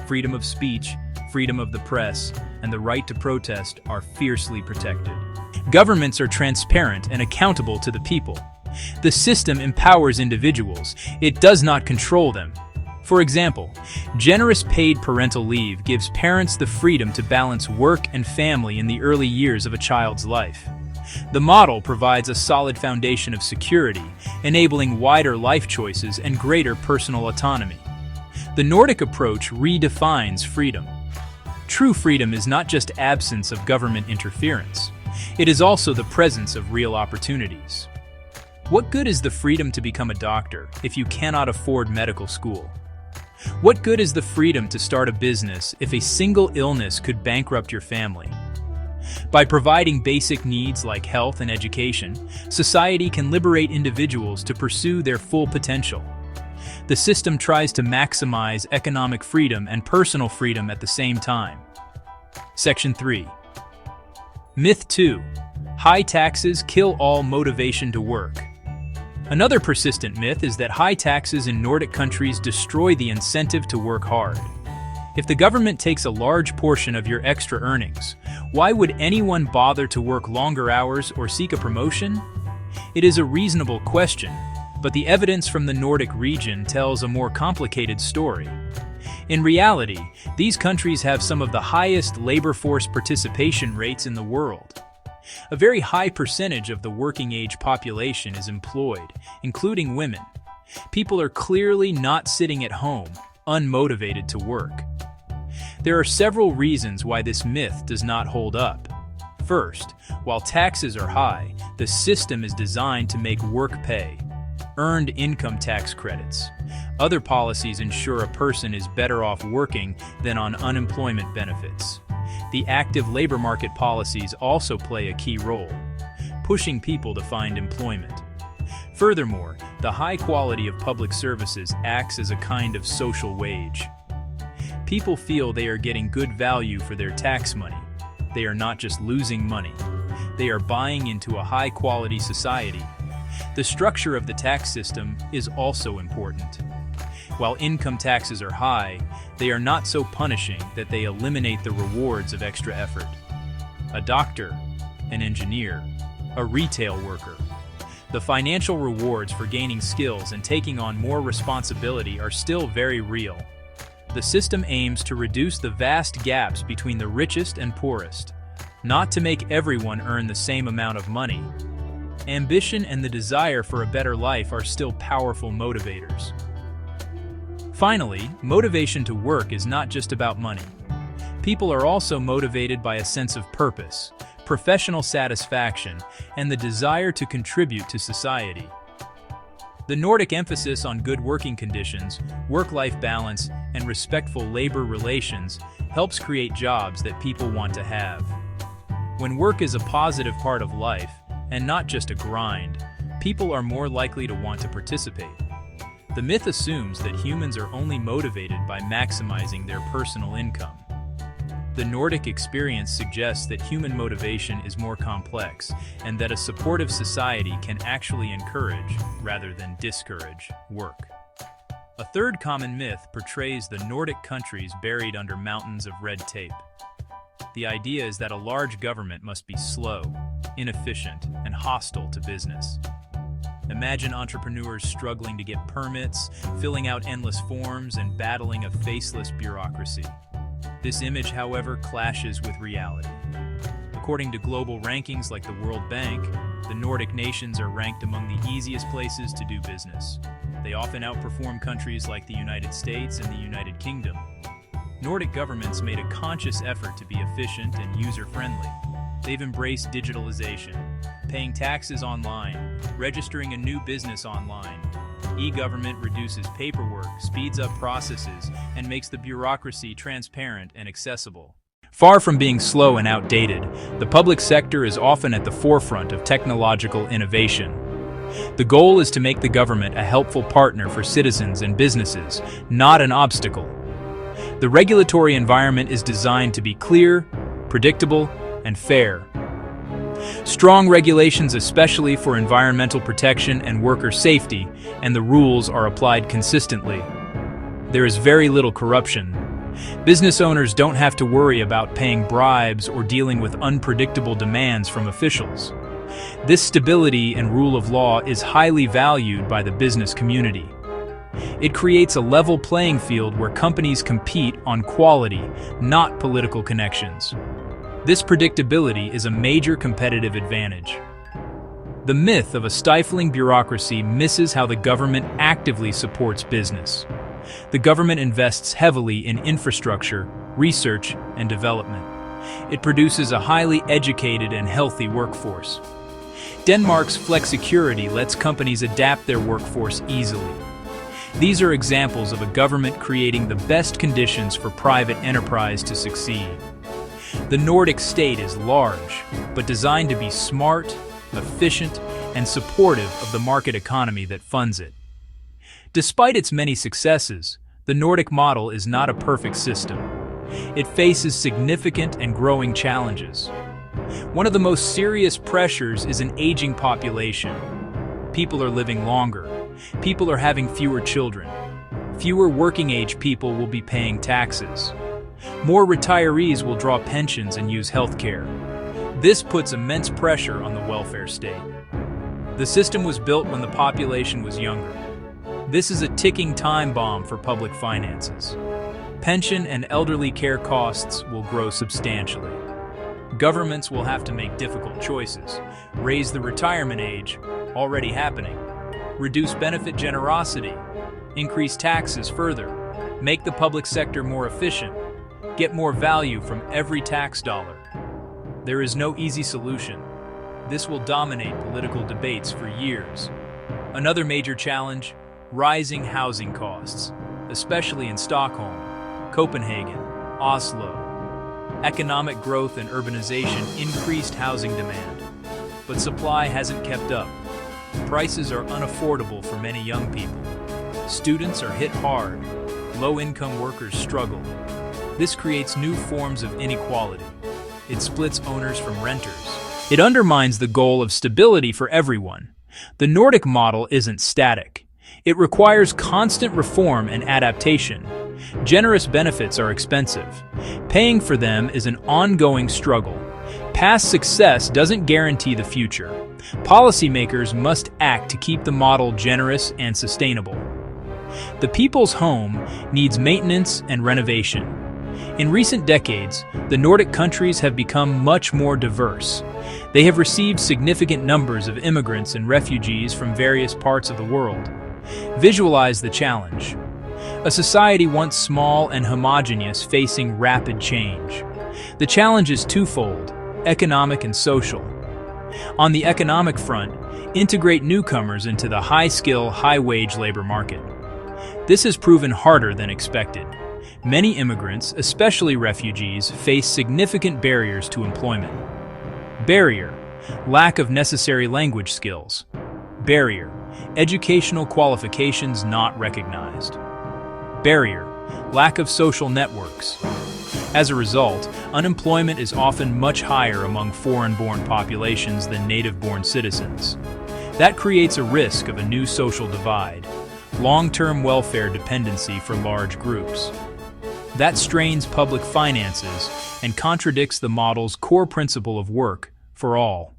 Freedom of speech, freedom of the press, and the right to protest are fiercely protected. Governments are transparent and accountable to the people. The system empowers individuals. It does not control them. For example, generous paid parental leave gives parents the freedom to balance work and family in the early years of a child's life. The model provides a solid foundation of security, enabling wider life choices and greater personal autonomy. The Nordic approach redefines freedom. True freedom is not just absence of government interference. It is also the presence of real opportunities. What good is the freedom to become a doctor if you cannot afford medical school? What good is the freedom to start a business if a single illness could bankrupt your family? By providing basic needs like health and education, society can liberate individuals to pursue their full potential. The system tries to maximize economic freedom and personal freedom at the same time. Section 3. Myth 2. High taxes kill all motivation to work. Another persistent myth is that high taxes in Nordic countries destroy the incentive to work hard. If the government takes a large portion of your extra earnings, why would anyone bother to work longer hours or seek a promotion? It is a reasonable question, but the evidence from the Nordic region tells a more complicated story. In reality, these countries have some of the highest labor force participation rates in the world. A very high percentage of the working-age population is employed, including women. People are clearly not sitting at home, unmotivated to work. There are several reasons why this myth does not hold up. First, while taxes are high, the system is designed to make work pay. Earned income tax credits. Other policies ensure a person is better off working than on unemployment benefits. The active labor market policies also play a key role, pushing people to find employment. Furthermore, the high quality of public services acts as a kind of social wage. People feel they are getting good value for their tax money. They are not just losing money. They are buying into a high-quality society. The structure of the tax system is also important. While income taxes are high, they are not so punishing that they eliminate the rewards of extra effort. A doctor, an engineer, a retail worker. The financial rewards for gaining skills and taking on more responsibility are still very real. The system aims to reduce the vast gaps between the richest and poorest, not to make everyone earn the same amount of money. Ambition and the desire for a better life are still powerful motivators. Finally, motivation to work is not just about money. People are also motivated by a sense of purpose, professional satisfaction, and the desire to contribute to society. The Nordic emphasis on good working conditions, work-life balance, and respectful labor relations helps create jobs that people want to have. When work is a positive part of life, and not just a grind, people are more likely to want to participate. The myth assumes that humans are only motivated by maximizing their personal income. The Nordic experience suggests that human motivation is more complex and that a supportive society can actually encourage, rather than discourage, work. A third common myth portrays the Nordic countries buried under mountains of red tape. The idea is that a large government must be slow, inefficient, and hostile to business. Imagine entrepreneurs struggling to get permits, filling out endless forms, and battling a faceless bureaucracy. This image, however, clashes with reality. According to global rankings like the World Bank, the Nordic nations are ranked among the easiest places to do business. They often outperform countries like the United States and the United Kingdom. Nordic governments made a conscious effort to be efficient and user-friendly. They've embraced digitalization, paying taxes online, registering a new business online. E-government reduces paperwork, speeds up processes, and makes the bureaucracy transparent and accessible. Far from being slow and outdated, the public sector is often at the forefront of technological innovation. The goal is to make the government a helpful partner for citizens and businesses, not an obstacle. The regulatory environment is designed to be clear, predictable, and fair. Strong regulations, especially for environmental protection and worker safety, and the rules are applied consistently. There is very little corruption. Business owners don't have to worry about paying bribes or dealing with unpredictable demands from officials. This stability and rule of law is highly valued by the business community. It creates a level playing field where companies compete on quality, not political connections. This predictability is a major competitive advantage. The myth of a stifling bureaucracy misses how the government actively supports business. The government invests heavily in infrastructure, research, and development. It produces a highly educated and healthy workforce. Denmark's flexicurity lets companies adapt their workforce easily. These are examples of a government creating the best conditions for private enterprise to succeed. The Nordic state is large, but designed to be smart, efficient, and supportive of the market economy that funds it. Despite its many successes, the Nordic model is not a perfect system. It faces significant and growing challenges. One of the most serious pressures is an aging population. People are living longer. People are having fewer children. Fewer working-age people will be paying taxes. More retirees will draw pensions and use health care. This puts immense pressure on the welfare state. The system was built when the population was younger. This is a ticking time bomb for public finances. Pension and elderly care costs will grow substantially. Governments will have to make difficult choices. Raise the retirement age, already happening. Reduce benefit generosity. Increase taxes further. Make the public sector more efficient. Get more value from every tax dollar. There is no easy solution. This will dominate political debates for years. Another major challenge: rising housing costs, especially in Stockholm, Copenhagen, Oslo. Economic growth and urbanization increased housing demand, but supply hasn't kept up. Prices are unaffordable for many young people. Students are hit hard. Low-income workers struggle. This creates new forms of inequality. It splits owners from renters. It undermines the goal of stability for everyone. The Nordic model isn't static. It requires constant reform and adaptation. Generous benefits are expensive. Paying for them is an ongoing struggle. Past success doesn't guarantee the future. Policymakers must act to keep the model generous and sustainable. The people's home needs maintenance and renovation. In recent decades, the Nordic countries have become much more diverse. They have received significant numbers of immigrants and refugees from various parts of the world. Visualize the challenge. A society once small and homogeneous facing rapid change. The challenge is twofold: economic and social. On the economic front, integrate newcomers into the high-skill, high-wage labor market. This has proven harder than expected. Many immigrants, especially refugees, face significant barriers to employment. Barrier: lack of necessary language skills. Barrier: educational qualifications not recognized. Barrier: lack of social networks. As a result, unemployment is often much higher among foreign-born populations than native-born citizens. That creates a risk of a new social divide, long-term welfare dependency for large groups. That strains public finances and contradicts the model's core principle of work for all.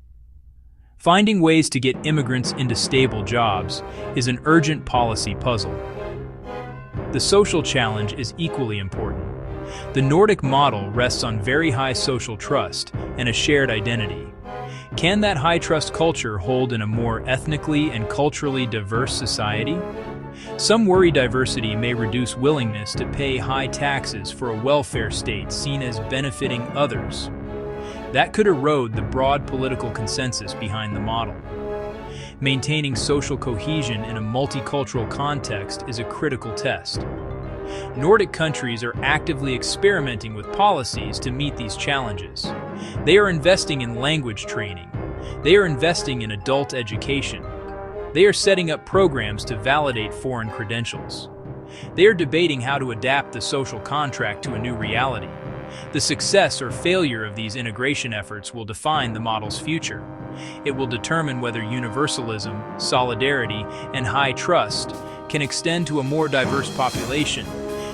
Finding ways to get immigrants into stable jobs is an urgent policy puzzle. The social challenge is equally important. The Nordic model rests on very high social trust and a shared identity. Can that high trust culture hold in a more ethnically and culturally diverse society? Some worry diversity may reduce willingness to pay high taxes for a welfare state seen as benefiting others. That could erode the broad political consensus behind the model. Maintaining social cohesion in a multicultural context is a critical test. Nordic countries are actively experimenting with policies to meet these challenges. They are investing in language training. They are investing in adult education. They are setting up programs to validate foreign credentials. They are debating how to adapt the social contract to a new reality. The success or failure of these integration efforts will define the model's future. It will determine whether universalism, solidarity, and high trust can extend to a more diverse population.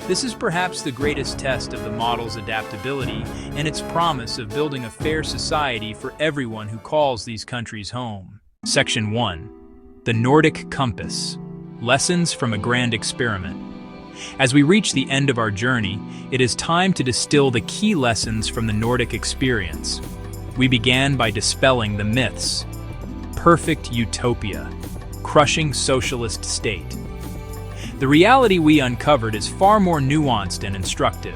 This is perhaps the greatest test of the model's adaptability and its promise of building a fair society for everyone who calls these countries home. Section 1. The Nordic Compass. Lessons from a Grand Experiment. As we reach the end of our journey, it is time to distill the key lessons from the Nordic experience. We began by dispelling the myths. Perfect utopia. Crushing socialist state. The reality we uncovered is far more nuanced and instructive.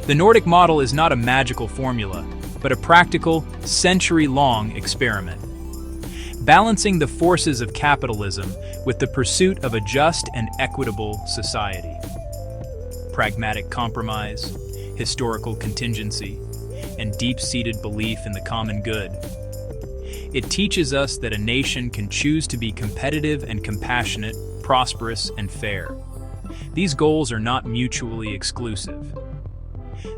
The Nordic model is not a magical formula, but a practical, century-long experiment. Balancing the forces of capitalism with the pursuit of a just and equitable society. Pragmatic compromise, historical contingency, and deep-seated belief in the common good. It teaches us that a nation can choose to be competitive and compassionate, prosperous and fair. These goals are not mutually exclusive.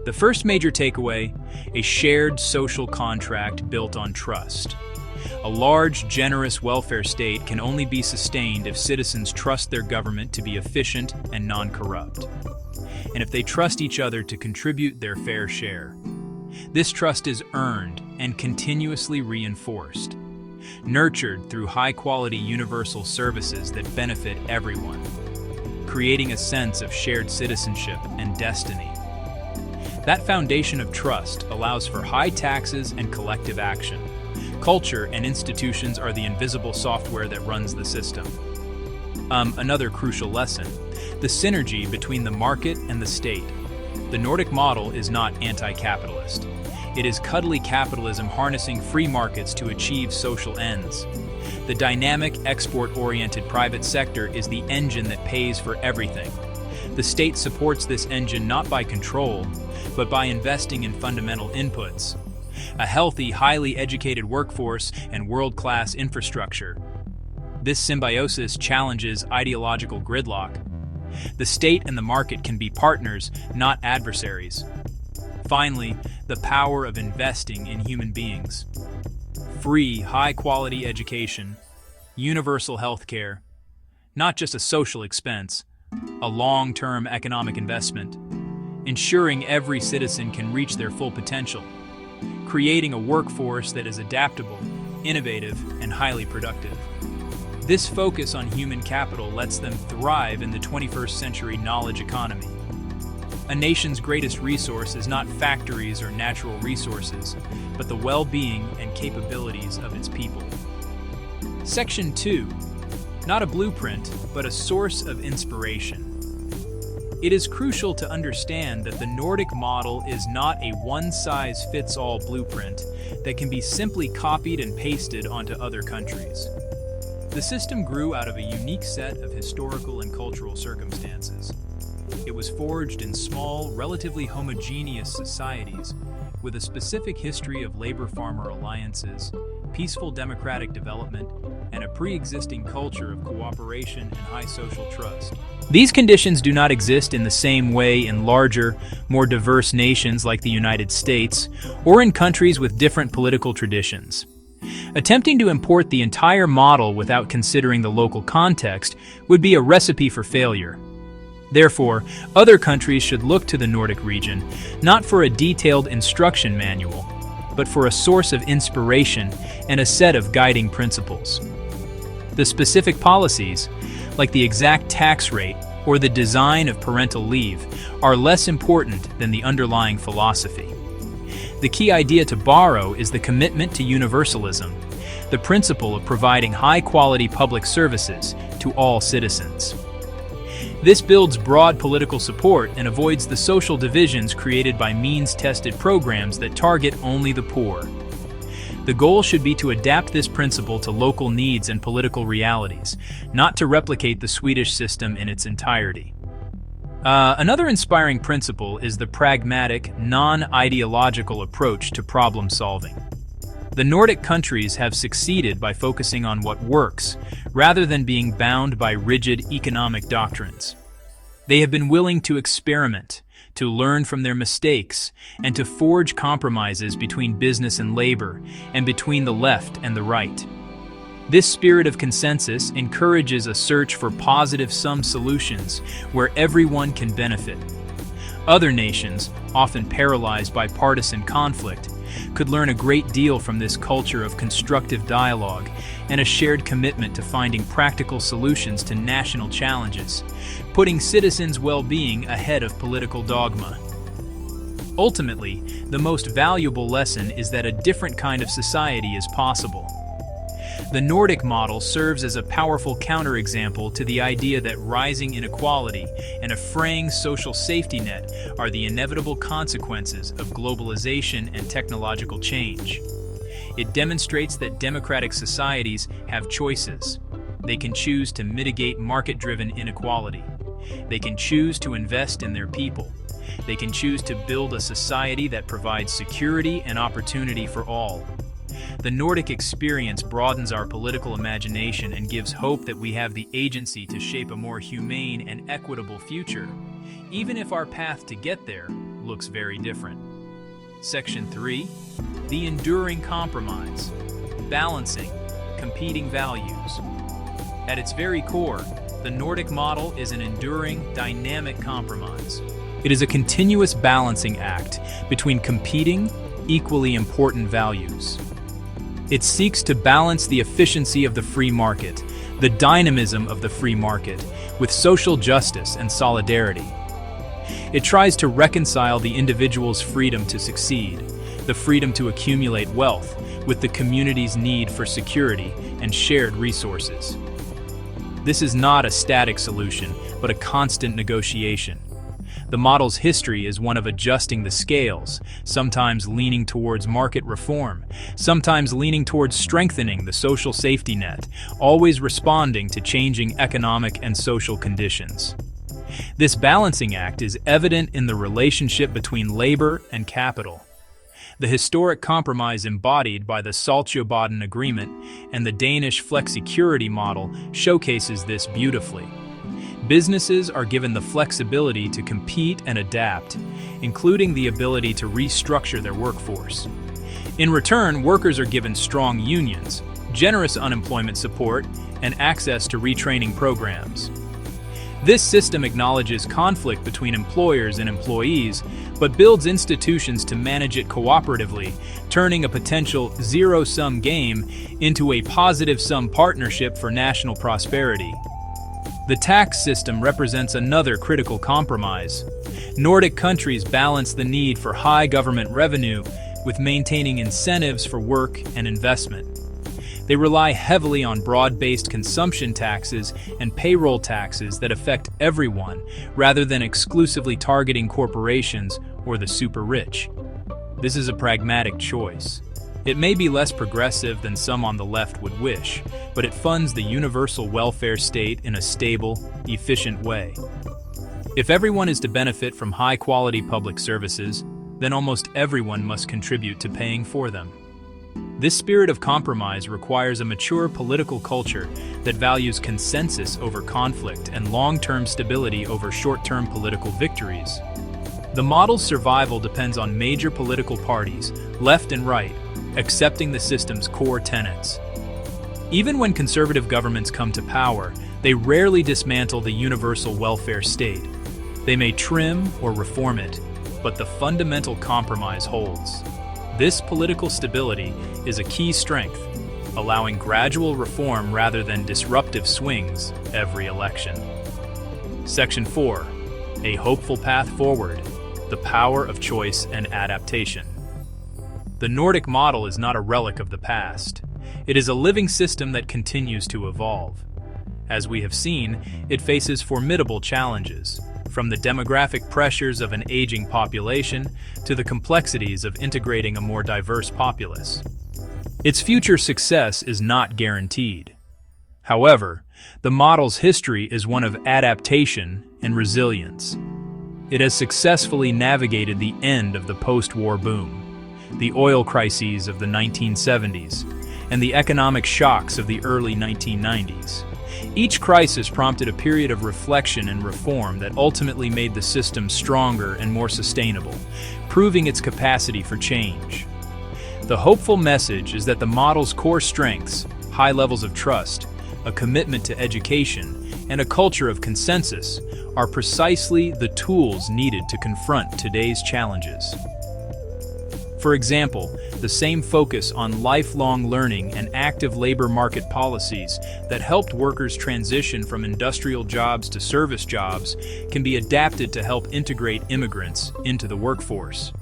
The first major takeaway: a shared social contract built on trust. A large, generous welfare state can only be sustained if citizens trust their government to be efficient and non-corrupt, and if they trust each other to contribute their fair share. This trust is earned and continuously reinforced, nurtured through high-quality universal services that benefit everyone, creating a sense of shared citizenship and destiny. That foundation of trust allows for high taxes and collective action. Culture and institutions are the invisible software that runs the system. Another crucial lesson: the synergy between the market and the state. The Nordic model is not anti-capitalist. It is cuddly capitalism harnessing free markets to achieve social ends. The dynamic, export-oriented private sector is the engine that pays for everything. The state supports this engine not by control, but by investing in fundamental inputs: a healthy, highly educated workforce and world-class infrastructure. This symbiosis challenges ideological gridlock. The state and the market can be partners, not adversaries. Finally, the power of investing in human beings. Free, high-quality education, universal health care, not just a social expense, a long-term economic investment, ensuring every citizen can reach their full potential, creating a workforce that is adaptable, innovative, and highly productive. This focus on human capital lets them thrive in the 21st century knowledge economy. A nation's greatest resource is not factories or natural resources, but the well-being and capabilities of its people. Section 2. Not a blueprint, but a source of inspiration. It is crucial to understand that the Nordic model is not a one-size-fits-all blueprint that can be simply copied and pasted onto other countries. The system grew out of a unique set of historical and cultural circumstances. It was forged in small, relatively homogeneous societies, with a specific history of labor-farmer alliances, peaceful democratic development, and a pre-existing culture of cooperation and high social trust. These conditions do not exist in the same way in larger, more diverse nations like the United States, or in countries with different political traditions. Attempting to import the entire model without considering the local context would be a recipe for failure. Therefore, other countries should look to the Nordic region not for a detailed instruction manual, but for a source of inspiration and a set of guiding principles. The specific policies, like the exact tax rate or the design of parental leave, are less important than the underlying philosophy. The key idea to borrow is the commitment to universalism, the principle of providing high-quality public services to all citizens. This builds broad political support and avoids the social divisions created by means-tested programs that target only the poor. The goal should be to adapt this principle to local needs and political realities, not to replicate the Swedish system in its entirety. Another inspiring principle is the pragmatic, non-ideological approach to problem solving. The Nordic countries have succeeded by focusing on what works, rather than being bound by rigid economic doctrines. They have been willing to experiment, to learn from their mistakes, and to forge compromises between business and labor, and between the left and the right. This spirit of consensus encourages a search for positive-sum solutions where everyone can benefit. Other nations, often paralyzed by partisan conflict, could learn a great deal from this culture of constructive dialogue and a shared commitment to finding practical solutions to national challenges, putting citizens' well-being ahead of political dogma. Ultimately, the most valuable lesson is that a different kind of society is possible. The Nordic model serves as a powerful counterexample to the idea that rising inequality and a fraying social safety net are the inevitable consequences of globalization and technological change. It demonstrates that democratic societies have choices. They can choose to mitigate market-driven inequality. They can choose to invest in their people. They can choose to build a society that provides security and opportunity for all. The Nordic experience broadens our political imagination and gives hope that we have the agency to shape a more humane and equitable future, even if our path to get there looks very different. Section 3. The enduring compromise. Balancing competing values. At its very core, the Nordic model is an enduring, dynamic compromise. It is a continuous balancing act between competing, equally important values. It seeks to balance the efficiency of the free market, the dynamism of the free market, with social justice and solidarity. It tries to reconcile the individual's freedom to succeed, the freedom to accumulate wealth, with the community's need for security and shared resources. This is not a static solution, but a constant negotiation. The model's history is one of adjusting the scales, sometimes leaning towards market reform, sometimes leaning towards strengthening the social safety net, always responding to changing economic and social conditions. This balancing act is evident in the relationship between labor and capital. The historic compromise embodied by the Saltsjöbaden Agreement and the Danish flexicurity model showcases this beautifully. Businesses are given the flexibility to compete and adapt, including the ability to restructure their workforce. In return, workers are given strong unions, generous unemployment support, and access to retraining programs. This system acknowledges conflict between employers and employees, but builds institutions to manage it cooperatively, turning a potential zero-sum game into a positive-sum partnership for national prosperity. The tax system represents another critical compromise. Nordic countries balance the need for high government revenue with maintaining incentives for work and investment. They rely heavily on broad-based consumption taxes and payroll taxes that affect everyone, rather than exclusively targeting corporations or the super-rich. This is a pragmatic choice. It may be less progressive than some on the left would wish, but it funds the universal welfare state in a stable, efficient way. If everyone is to benefit from high-quality public services, then almost everyone must contribute to paying for them. This spirit of compromise requires a mature political culture that values consensus over conflict and long-term stability over short-term political victories. The model's survival depends on major political parties, left and right, accepting the system's core tenets. Even when conservative governments come to power, they rarely dismantle the universal welfare state. They may trim or reform it, but the fundamental compromise holds. This political stability is a key strength, allowing gradual reform rather than disruptive swings every election. Section 4. A hopeful path forward. The power of choice and adaptation. The Nordic model is not a relic of the past. It is a living system that continues to evolve. As we have seen, it faces formidable challenges, from the demographic pressures of an aging population to the complexities of integrating a more diverse populace. Its future success is not guaranteed. However, the model's history is one of adaptation and resilience. It has successfully navigated the end of the post-war boom, the oil crises of the 1970s, and the economic shocks of the early 1990s. Each crisis prompted a period of reflection and reform that ultimately made the system stronger and more sustainable, proving its capacity for change. The hopeful message is that the model's core strengths, high levels of trust, a commitment to education, and a culture of consensus, are precisely the tools needed to confront today's challenges. For example, the same focus on lifelong learning and active labor market policies that helped workers transition from industrial jobs to service jobs can be adapted to help integrate immigrants into the workforce.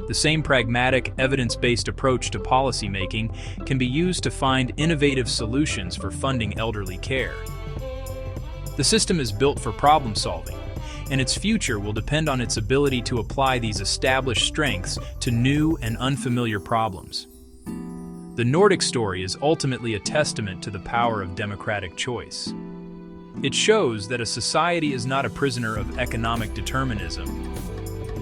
The same pragmatic, evidence-based approach to policymaking can be used to find innovative solutions for funding elderly care. The system is built for problem solving, and its future will depend on its ability to apply these established strengths to new and unfamiliar problems. The Nordic story is ultimately a testament to the power of democratic choice. It shows that a society is not a prisoner of economic determinism.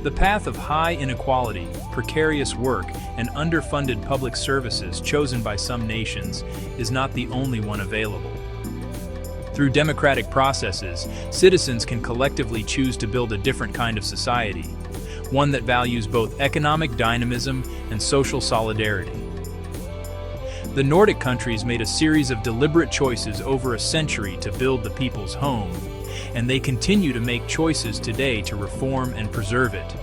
The path of high inequality, precarious work, and underfunded public services chosen by some nations is not the only one available. Through democratic processes, citizens can collectively choose to build a different kind of society, one that values both economic dynamism and social solidarity. The Nordic countries made a series of deliberate choices over a century to build the people's home, and they continue to make choices today to reform and preserve it.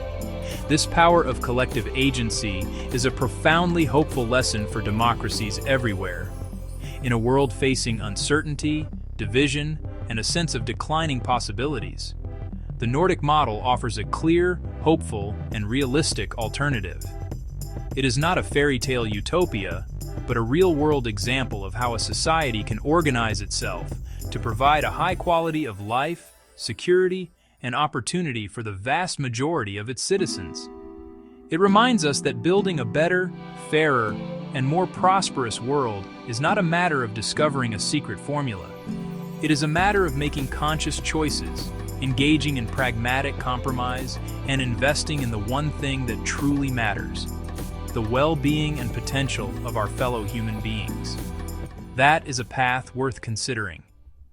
This power of collective agency is a profoundly hopeful lesson for democracies everywhere. In a world facing uncertainty, division, and a sense of declining possibilities, the Nordic model offers a clear, hopeful, and realistic alternative. It is not a fairy tale utopia, but a real-world example of how a society can organize itself to provide a high quality of life, security, and opportunity for the vast majority of its citizens. It reminds us that building a better, fairer, and more prosperous world is not a matter of discovering a secret formula. It is a matter of making conscious choices, engaging in pragmatic compromise, and investing in the one thing that truly matters: the well-being and potential of our fellow human beings. That is a path worth considering.